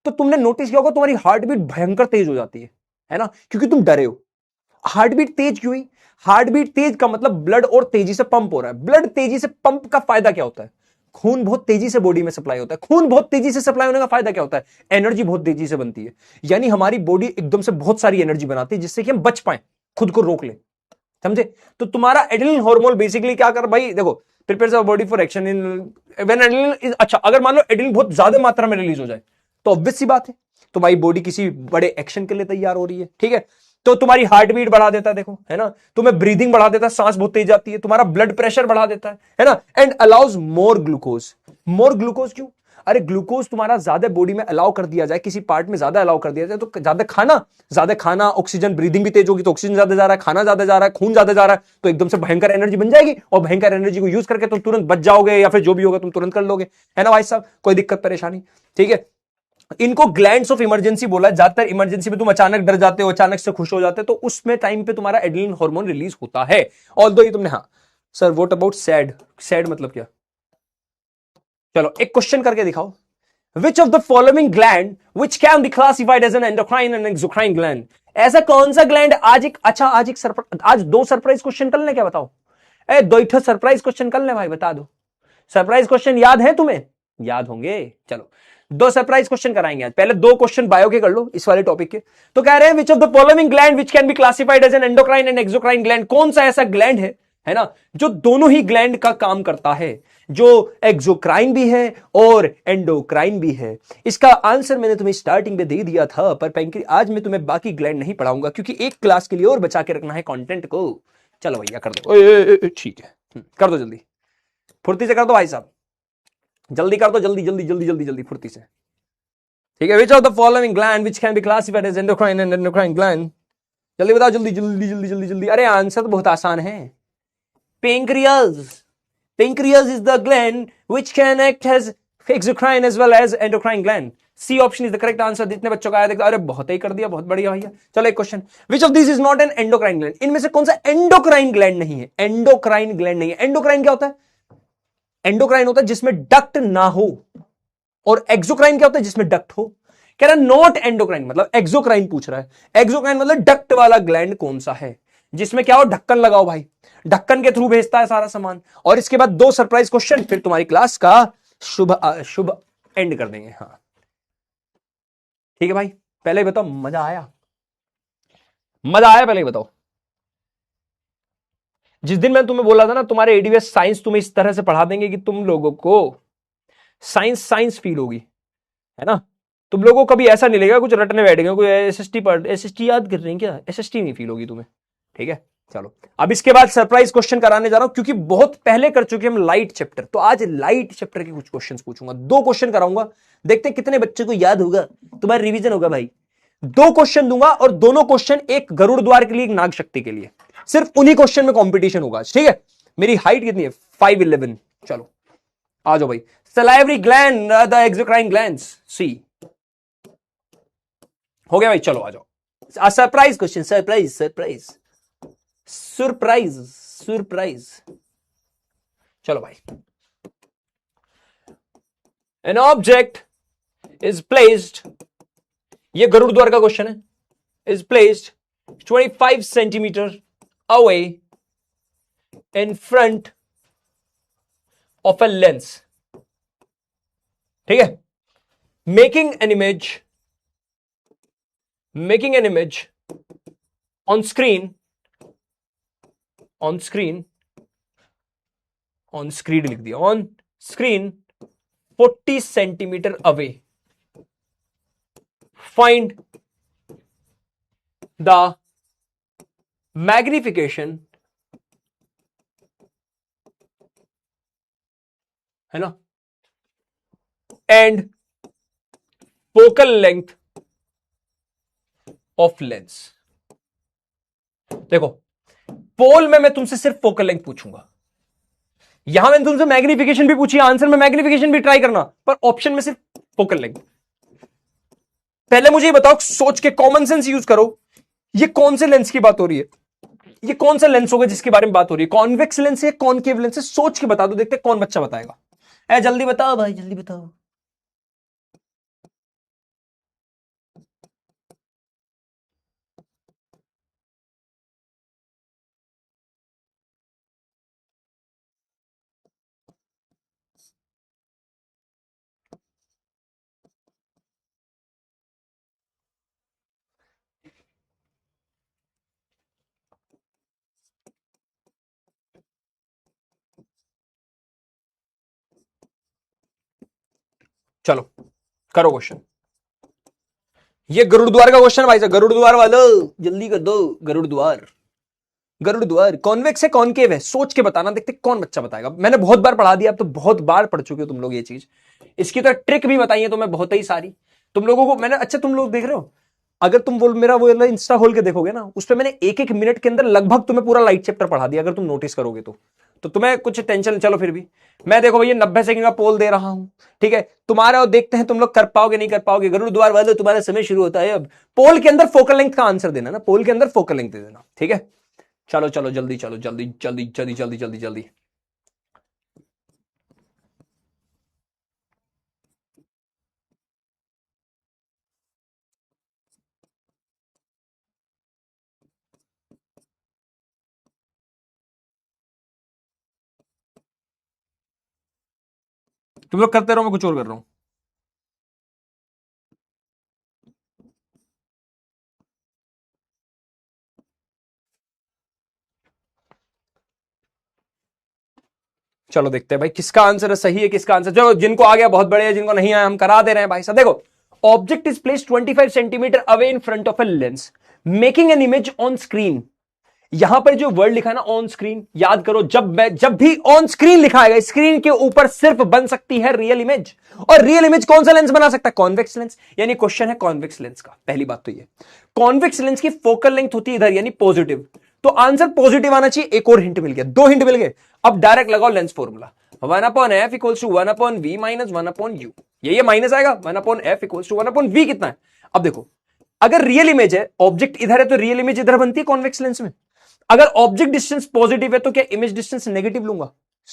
तो तुमने नोटिस किया होगा तुम्हारी हार्ट बीट भयंकर तेज हो जाती है ना, क्योंकि तुम डरे हो। हार्ट बीट तेज क्यों हुई? हार्ट बीट तेज का मतलब ब्लड और तेजी से पंप हो रहा है। ब्लड तेजी से पंप का फायदा क्या होता है? खून बहुत तेजी से बॉडी में सप्लाई होता है। खून बहुत तेजी से सप्लाई होने का फायदा क्या होता है? एनर्जी बहुत तेजी से बनती है। यानी हमारी बॉडी एकदम से बहुत सारी एनर्जी बनाती है, जिससे कि हम बच पाए, खुद को रोक ले, समझे? तो तुम्हारा एड्रेनलिन हार्मोन बेसिकली क्या कर, भाई देखो, prepares our body for action in when adrenaline is, अच्छा अगर मान लो एड्रेनलिन बहुत ज्यादा मात्रा में रिलीज हो जाए, तो ऑब्वियस सी बात है तुम्हारी बॉडी किसी बड़े एक्शन के लिए तैयार हो रही है। ठीक है, तो तुम्हारी हार्ट बीट बढ़ा देता है, देखो, है ना, तुम्हें ब्रीदिंग बढ़ा देता है, सांस बहुत तेज जाती है, तुम्हारा ब्लड प्रेशर बढ़ा देता है ना, एंड अलाउज मोर ग्लूकोज क्यों? अरे ग्लूकोज तुम्हारा ज्यादा बॉडी में अलाउ कर दिया जाए, किसी पार्ट में ज्यादा अलाउ कर दिया जाए, तो ज्यादा खाना, ऑक्सीजन, ब्रीदिंग भी तेज होगी तो ऑक्सीजन ज्यादा जा रहा है, खाना ज्यादा जा रहा है, खून ज्यादा जा रहा है, तो एकदम से भयंकर एनर्जी बन जाएगी, और भयंकर एनर्जी को यूज करके तुम तुरंत बच जाओगे, या फिर जो भी होगा तुम तुरंत कर लोगे, है ना भाई साहब, कोई दिक्कत परेशानी? ठीक है, इनको ग्लैंड्स ऑफ इमरजेंसी बोला। ज्यादातर इमरजेंसी में तुम अचानक डर जाते हो, अचानक से खुश हो जाते हो, तो उसमें टाइम पे तुम्हारा एड्रेनलिन हार्मोन रिलीज होता है। ऑल्दो ये तुमने, हाँ सर व्हाट अबाउट सैड मतलब क्या? चलो एक क्वेश्चन करके दिखाओ, which of the following gland which can be classified as an endocrine and exocrine gland? ऐसा कौन सा ग्लैंड, आज 2 सरप्राइज क्वेश्चन कर ले, क्या बताओ? 2 सरप्राइज क्वेश्चन कर ले भाई, बता दो। सरप्राइज क्वेश्चन याद है तुम्हें? याद होंगे, चलो 2 सरप्राइज क्वेश्चन कराएंगे आज। पहले 2 क्वेश्चन बायो के कर लो, इस वाले टॉपिक के। तो कह रहे हैं which of the following gland which can be classified as an endocrine and exocrine gland? कौन सा ऐसा ग्लैंड है ना, जो दोनों ही ग्लैंड का काम करता है, जो एक्सोक्राइन भी है और एंडोक्राइन भी है? इसका आंसर मैंने तुम्हें स्टार्टिंग में दे दिया था, पर आज मैं तुम्हें बाकी ग्लैंड नहीं पढ़ाऊंगा, क्योंकि एक क्लास के लिए और बचा के रखना है कंटेंट को। चलो भैया कर दो, ठीक है, कर दो जल्दी, फुर्ती से कर दो भाई साहब, जल्दी कर दो, जल्दी फुर्ती से। ठीक है, which of the following gland which can be classified as endocrine and exocrine gland? जल्दी बताओ, जल्दी। अरे आंसर तो बहुत आसान है, pancreas is the gland which can act as exocrine as well as endocrine gland. C option is the correct answer. जितने बच्चों का आया देखो, अरे बहुत ही कर दिया, बहुत बढ़िया भैया। चलो एक question, which of this is not an endocrine gland? इनमें से कौन सा एंडोक्राइन ग्लैंड नहीं है? एंडोक्राइन ग्लैंड नहीं है। एंडोक्राइन क्या होता है? एंडोक्राइन होता है जिसमें डक्ट ना हो, और एक्सोक्राइन क्या होता है? जिसमें डक्ट हो। कह रहा नॉट एंडोक्राइन, मतलब एक्सोक्राइन पूछ रहा है। एक्सोक्राइन मतलब डक्ट वाला ग्लैंड कौन सा है, जिसमें क्या हो, ढक्कन लगाओ भाई, ढक्कन के थ्रू भेजता है सारा सामान। और इसके बाद 2 सरप्राइज क्वेश्चन, फिर तुम्हारी क्लास का शुभ एंड कर देंगे। हाँ ठीक है भाई, पहले बताओ मजा आया? मजा आया? पहले बताओ। जिस दिन मैंने तुम्हें बोला था ना तुम्हारे एडीएस साइंस तुम्हें इस तरह से पढ़ा देंगे कि तुम लोगों को साइंस साइंस फील होगी, है ना। तुम लोगों को कभी ऐसा नहीं लगेगा कुछ रटने बैठेंगे, कोई एसएसटी याद कर रहे हैं क्या, एसएसटी नहीं फील होगी तुम्हें। ठीक है, चलो अब इसके बाद सरप्राइज क्वेश्चन कराने जा रहा हूं, क्योंकि बहुत पहले कर चुके हम लाइट चैप्टर, तो आज लाइट चैप्टर के कुछ क्वेश्चंस पूछूंगा, 2 क्वेश्चन कराऊंगा, देखते हैं कितने बच्चे को याद होगा, तुम्हारा रिवीजन होगा भाई। 2 क्वेश्चन दूंगा और दोनों क्वेश्चन एक गरुड़ द्वार के लिए, एक नाग शक्ति के लिए, सिर्फ उन्हीं क्वेश्चन में कंपटीशन होगा। ठीक है, मेरी हाइट कितनी है? 5'11". चलो आ जाओ भाई। Salivary gland, the exocrine glands, C. हो गया भाई, चलो आ जाओ। Surprise question, surprise surprise surprise surprise. चलो भाई। एन ऑब्जेक्ट इज प्लेस्ड, ये गरुड़ द्वार का क्वेश्चन है, is placed 25 centimetre away in front of a lens. ठीक है, making an image on screen लिख दिया, on screen 40 centimetre away, find the magnification, है ना, and focal length of lens. देखो, पोल में मैं तुमसे सिर्फ फोकल लेंथ पूछूंगा, यहां मैंने तुमसे मैग्निफिकेशन भी पूछी, आंसर में मैग्निफिकेशन भी ट्राई करना, पर ऑप्शन में सिर्फ फोकल लेंथ। पहले मुझे ये बताओ, सोच के कॉमन सेंस यूज करो, ये कौन से लेंस की बात हो रही है, ये कौन सा लेंस होगा जिसके बारे में बात हो रही है, कॉन्वेक्स लेंस है, कॉनकेव लेंस है? सोच के बता दो, देखते कौन बच्चा बताएगा। जल्दी बताओ भाई, जल्दी बताओ। चलो करो क्वेश्चन। ये गरुड़ द्वार का क्वेश्चन भाई साहब, गरुड़ द्वार वालों जल्दी कर दो। गरुड़ द्वार कॉन्वेक्स है कॉनकेव है, सोच के बताना, देखते कौन बच्चा बताएगा। मैंने बहुत बार पढ़ा दिया, अब तो बहुत बार पढ़ चुके हो तुम लोग ये चीज। इसकी तो ट्रिक भी बताई है तो मैं बहुत ही सारी तुम लोगों को मैंने। अच्छा तुम लोग देख रहे हो, अगर तुम मेरा वो इंस्टा खोल के देखोगे ना, उस पर मैंने 1-1 मिनट के अंदर लगभग तुम्हें पूरा लाइट चैप्टर पढ़ा दिया, अगर तुम नोटिस करोगे तो तुम्हें कुछ टेंशन। चलो फिर भी मैं देखो भैया 90 सेकंड का पोल दे रहा हूं, ठीक है तुम्हारा, और देखते हैं तुम लोग कर पाओगे नहीं कर पाओगे। गरुड़ द्वार वाले तुम्हारा समय शुरू होता है अब। पोल के अंदर फोकल लेंथ का आंसर देना ना, पोल के अंदर फोकल लेंथ दे देना, ठीक है। चलो चलो जल्दी, चलो जल्दी जल्दी जल्दी जल्दी जल्दी जल्दी। तुम लोग करते रहो, मैं कुछ और कर रहा हूं। चलो देखते हैं भाई किसका आंसर सही है, किसका आंसर। जो जिनको आ गया बहुत बड़े हैं, जिनको नहीं आया हम करा दे रहे हैं भाई साहब। देखो, object is placed 25 centimetre away in front of a lens, making an image on screen. यहां पर जो वर्ड लिखा है ना ऑन स्क्रीन, याद करो, जब भी ऑन स्क्रीन लिखा आएगा, स्क्रीन के ऊपर सिर्फ बन सकती है रियल इमेज। और रियल इमेज कौन सा लेंस बना सकता है? Convex lens. यानी क्वेश्चन है कॉन्वेक्स लेंस का। पहली बात तो ये, कॉन्वेक्स लेंस की फोकल लेंथ होती है इधर, यानी पॉजिटिव, तो आंसर पॉजिटिव आना चाहिए। एक और हिंट मिल गया, 2 हिंट मिल गए। अब डायरेक्ट लगाओ lens formula, 1/f equals to 1/v minus 1/u। ये माइनस आएगा, 1/f इक्वल्स टू 1/v कितना है। अब देखो, अगर रियल इमेज है, ऑब्जेक्ट इधर है, तो रियल इमेज इधर बनती है कॉन्वेक्स लेंस में। अगर ऑब्जेक्ट डिस्टेंस पॉजिटिव है तो क्या इमेज डिस्टेंस नेगेटिव लूंगा?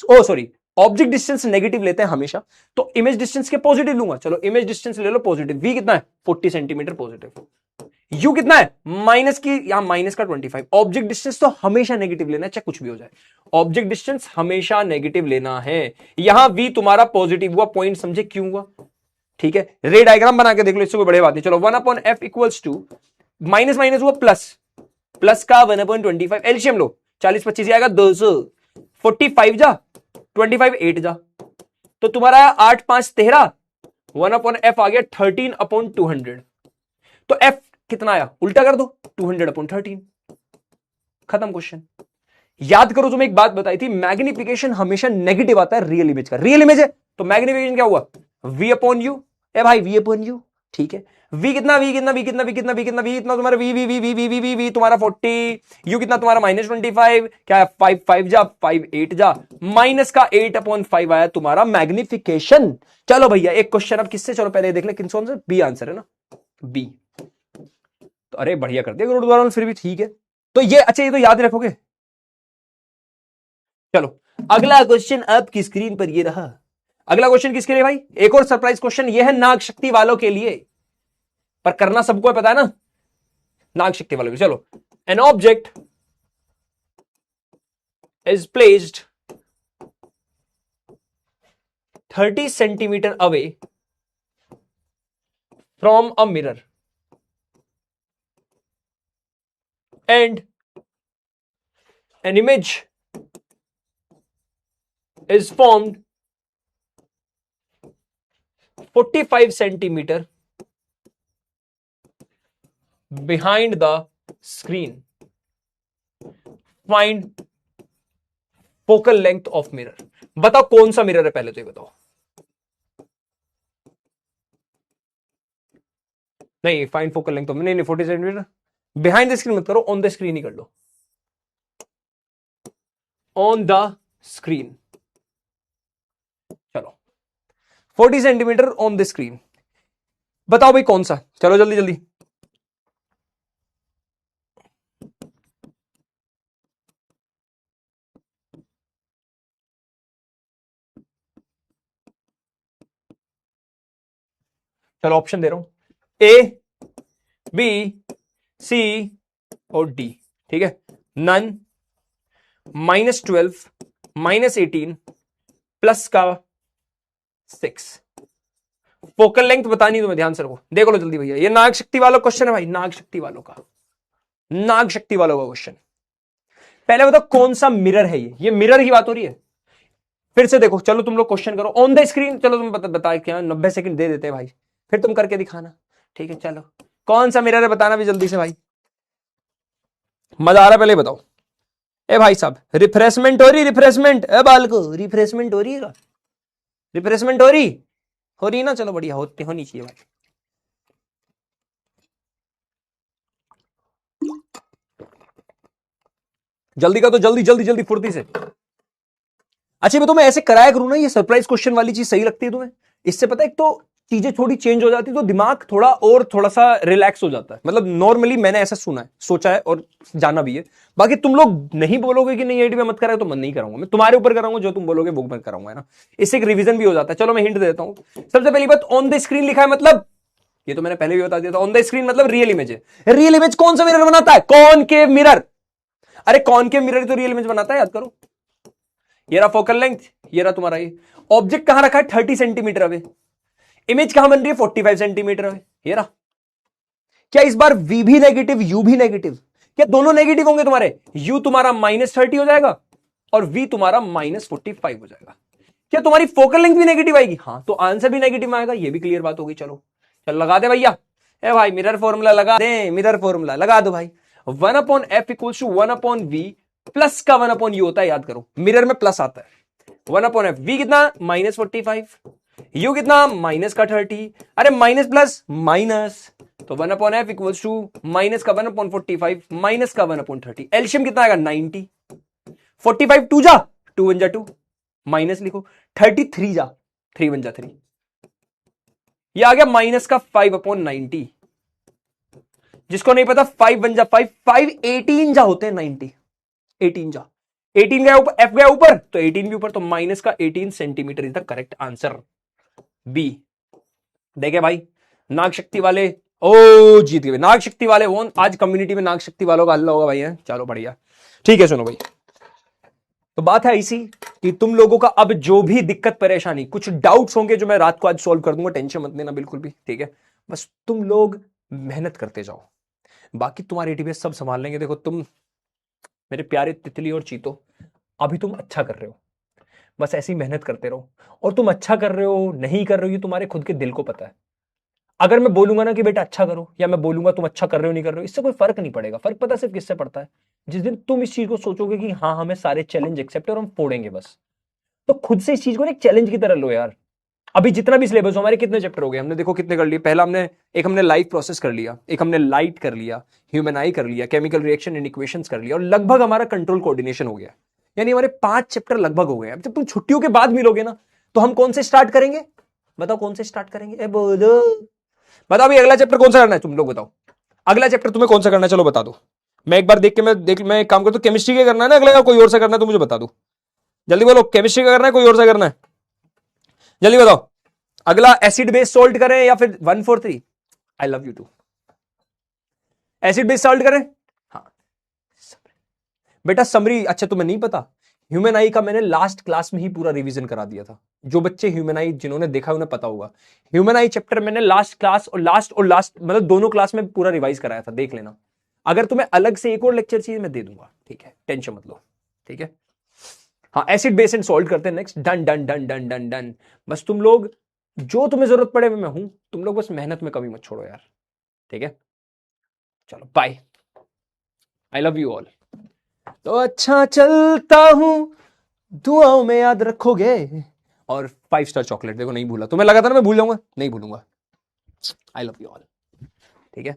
ओ सॉरी, ऑब्जेक्ट डिस्टेंस नेगेटिव लेते हैं हमेशा, तो इमेज डिस्टेंस के पॉजिटिव लूंगा। चलो इमेज डिस्टेंस ले लो पॉजिटिव, v कितना है 40 सेंटीमीटर पॉजिटिव, u कितना है माइनस की, यहां माइनस का 25। ऑब्जेक्ट डिस्टेंस तो हमेशा नेगेटिव लेना है, चाहे कुछ भी हो जाए, ऑब्जेक्ट डिस्टेंस हमेशा नेगेटिव लेना है। यहां v तुम्हारा पॉजिटिव हुआ, पॉइंट समझे क्यों हुआ, ठीक है। रे डायग्राम बना के देख लो, इससे कोई बड़ी बात नहीं। चलो 1/f equals to, minus minus हुआ प्लस, प्लस का 1/25 एलसीएम लो, 40-25 आएगा 200, 45 जा 25 8 जा, तो तुम्हारा 8 5 13, 1/f आ गया 13/200। तो f कितना आया, उल्टा कर दो, 200/13, खत्म क्वेश्चन। याद करो, तुम्हें एक बात बताई थी, मैग्निफिकेशन हमेशा नेगेटिव आता है रियल इमेज का। रियल इमेज है तो मैग्निफिकेशन क्या हुआ, v/u। ए भाई v/u, ठीक है। v कितना, v कितना, v कितना, v कितना, v कितना, v कितना तुम्हारा, v v v v v v v v तुम्हारा 40, u कितना तुम्हारा -25, क्या है 5 5 जा 5 8 जा, माइनस का 8/5 आया तुम्हारा मैग्निफिकेशन। चलो भैया एक क्वेश्चन अब किससे, चलो पहले देख ले किन कौन से, बी आंसर है ना, बी। तो अरे बढ़िया कर दिया गुरुद्वारा, फिर भी ठीक है। तो ये अच्छा, ये तो याद रखोगे। चलो अगला क्वेश्चन आपकी स्क्रीन पर ये रहा। अगला क्वेश्चन किसके लिए भाई, एक और सरप्राइज क्वेश्चन, ये है नाग शक्ति वालों के लिए, पर करना सबको है पता है ना, नाग शक्ति वालों के। चलो, an object is placed 30 centimetre away from a mirror and an image is formed 45 centimeter behind the screen. Find focal length of mirror. बताओ कौन सा मिरर है, पहले तो ये बताओ। नहीं, फाइंड फोकल लेंथ ऑफ, नहीं 40 सेंटीमीटर बिहाइंड द स्क्रीन मत करो, ऑन द स्क्रीन ही कर लो, ऑन द स्क्रीन। चलो 40 सेंटीमीटर ऑन द स्क्रीन, बताओ भाई कौन सा, चलो जल्दी जल्दी। चलो ऑप्शन दे रहा हूं, ए बी सी और डी, ठीक है। नन, -12, -18, प्लस का 6। फोकल लेंथ बतानी तुम्हें, ध्यान से रखो, देखो लो जल्दी भैया, ये नाग शक्ति वालों क्वेश्चन है भाई, नाग शक्ति वालों का, नाग शक्ति वालों का क्वेश्चन। पहले बताओ कौन सा मिरर है, ये मिरर की बात हो रही है। फिर से देखो, चलो तुम लोग क्वेश्चन करो ऑन द स्क्रीन, चलो तुम बता क्या 90 सेकंड दे देते हैं भाई, फिर तुम करके दिखाना, ठीक है। चलो कौन सा मिरर है बताना भी जल्दी से भाई, मजा आ रहा है, पहले बताओ। ए भाई साहब, रिफ्रेशमेंट हो रही, रिफ्रेशमेंट, ए बाल को रिफ्रेशमेंट हो रही है, रिफ्रेशमेंट हो रही ना, चलो बढ़िया, होनी चाहिए भाई। जल्दी का तो जल्दी जल्दी जल्दी फुर्ती से। अच्छा मैं तुम्हें ऐसे कराया करूं ना, ये सरप्राइज क्वेश्चन वाली चीज सही लगती है तुम्हें, इससे पता है एक तो चीजें थोड़ी चेंज हो जाती है, तो दिमाग थोड़ा और थोड़ा सा रिलैक्स हो जाता है। मतलब नॉर्मली मैंने ऐसा सुना है, सोचा है और जाना भी है। बाकी तुम लोग नहीं बोलोगे कि नहीं एडी में मत कराओ, तो मैं नहीं कराऊंगा, मैं तुम्हारे ऊपर कराऊंगा, जो तुम बोलोगे वो मैं कराऊंगा, है ना। इससे एक रिवीजन भी हो जाता है। चलो मैं हिंट देता हूं। सबसे पहली बात, ऑन द स्क्रीन लिखा है, मतलब ये तो मैंने पहले भी बता दिया था, ऑन द स्क्रीन मतलब रियल इमेज है। रियल इमेज कौन सा मिरर बनाता है, कॉनकेव मिरर। अरे कॉनकेव मिरर तो रियल इमेज बनाता है, याद करो। ये रहा फोकल लेंथ, ये रहा तुम्हारा ये ऑब्जेक्ट कहां रखा है, 30 सेंटीमीटर अवे। इमेज कहां बन रही है, 45 सेंटीमीटर अवे, ये रहा। क्या इस बार v भी नेगेटिव, u भी नेगेटिव, क्या दोनों नेगेटिव होंगे तुम्हारे, u तुम्हारा -30 हो जाएगा और v तुम्हारा -45 हो जाएगा। क्या तुम्हारी फोकल लेंथ भी नेगेटिव आएगी, हाँ, तो आंसर भी नेगेटिव आएगा, ये भी क्लियर बात होगी। चलो चल लगा दे भैया, ए भाई मिरर फॉर्मूला लगा दे, मिरर फॉर्मूला लगा दो भाई। 1/f = 1/v प्लस का 1/u होता है, याद करो मिरर में प्लस आता है। 1/f, v कितना -45, u कितना माइनस का 30, अरे माइनस प्लस माइनस, तो 1/f = माइनस का 1/45 माइनस का 1/30। एलसीएम कितना आएगा 90, 45 2 जा 2 1 जा 2, माइनस लिखो 33 जा 3 1 जा 3, ये आ गया माइनस का 5/90। जिसको नहीं पता 5 1 जा 5, 5 18 जा होते हैं 90, 18 जा, 18 गया ऊपर, एफ गया ऊपर तो 18 भी ऊपर, तो माइनस का 18 centimetre is the correct answer, B. देखे भाई नाग शक्ति वाले, ओ जीत गए नाग शक्ति वाले। वो आज कम्युनिटी में नाग शक्ति वालों का हल्ला होगा भाई, है चलो बढ़िया, ठीक है। सुनो भाई, तो बात है ऐसी कि तुम लोगों का अब जो भी दिक्कत परेशानी, कुछ डाउट्स होंगे जो मैं रात को आज सॉल्व कर दूंगा, टेंशन मत लेना बिल्कुल भी, ठीक है। बस तुम लोग मेहनत करते जाओ, बाकी तुम्हारे एटीपीएस सब संभाल लेंगे। देखो तुम मेरे प्यारे तितली और चीतो, अभी तुम अच्छा कर रहे हो, बस ऐसी मेहनत करते रहो। और तुम अच्छा कर रहे हो नहीं कर रहे हो ये तुम्हारे खुद के दिल को पता है। अगर मैं बोलूंगा ना कि बेटा अच्छा करो, या मैं बोलूंगा तुम अच्छा कर रहे हो नहीं कर रहे हो, इससे कोई फर्क नहीं पड़ेगा। फर्क पता सिर्फ किससे पड़ता है, जिस दिन तुम इस चीज को सोचोगे कि हाँ हमें सारे चैलेंज एक्सेप्ट है और हम फोड़ेंगे बस। तो खुद से इस चीज को एक चैलेंज की तरह लो यार। अभी जितना भी सिलेबस, हमारे कितने चैप्टर हो गए, हमने देखो कितने कर लिए। पहला हमने लाइफ प्रोसेस कर लिया, एक हमने लाइट कर लिया, ह्यूमन आई कर लिया, केमिकल रिएक्शन एंड इक्वेशंस कर लिया, और लगभग हमारा कंट्रोल कोऑर्डिनेशन हो गया। यानी हमारे 5 चैप्टर लगभग हो गए। अब जब तुम छुट्टियों के बाद मिलोगे ना, तो हम कौन से स्टार्ट करेंगे? बताओ कौन से स्टार्ट करेंगे, ए बोलो। बताओ अभी अगला चैप्टर कौन सा करना है, तुम लोग बताओ। अगला चैप्टर तुम्हें कौन सा करना है, चलो बता दो। मैं एक बार देख के मैं एक काम करता हूं, केमिस्ट्री का करना है ना अगला, कोई और सा करना है तो मुझे बता दो। जल्दी बोलो, केमिस्ट्री का करना है कोई और सा करना है, जल्दी बताओ। अगला एसिड बेस सॉल्ट करें या फिर 143? I love you too. Acid base salt करें? हाँ बेटा समरी, अच्छा तुम्हें नहीं पता, ह्यूमन आई का मैंने लास्ट क्लास में ही पूरा रिवीजन करा दिया था। जो बच्चे ह्यूमन आई जिन्होंने देखा उन्हें पता होगा, ह्यूमन आई चैप्टर मैंने लास्ट क्लास और लास्ट मतलब दोनों क्लास में पूरा रिवाइज कराया था, देख लेना। अगर तुम्हें अलग से एक और लेक्चर चाहिए मैं दे दूंगा, ठीक है, टेंशन मत लो, ठीक है। हाँ एसिड बेस एंड सॉल्ट करते हैं next. Done done done done done done. बस तुम लोग जो तुम्हें जरूरत पड़े मैं हूं, तुम लोग बस मेहनत में कमी मत छोड़ो यार, ठीक है। चलो bye, I love you all. तो अच्छा चलता हूं, दुआओं में याद रखोगे। और 5 स्टार चॉकलेट देखो नहीं भूला, तुम्हें लगा था ना मैं भूल जाऊंगा, नहीं भूलूंगा। आई लव यू ऑल, ठीक है।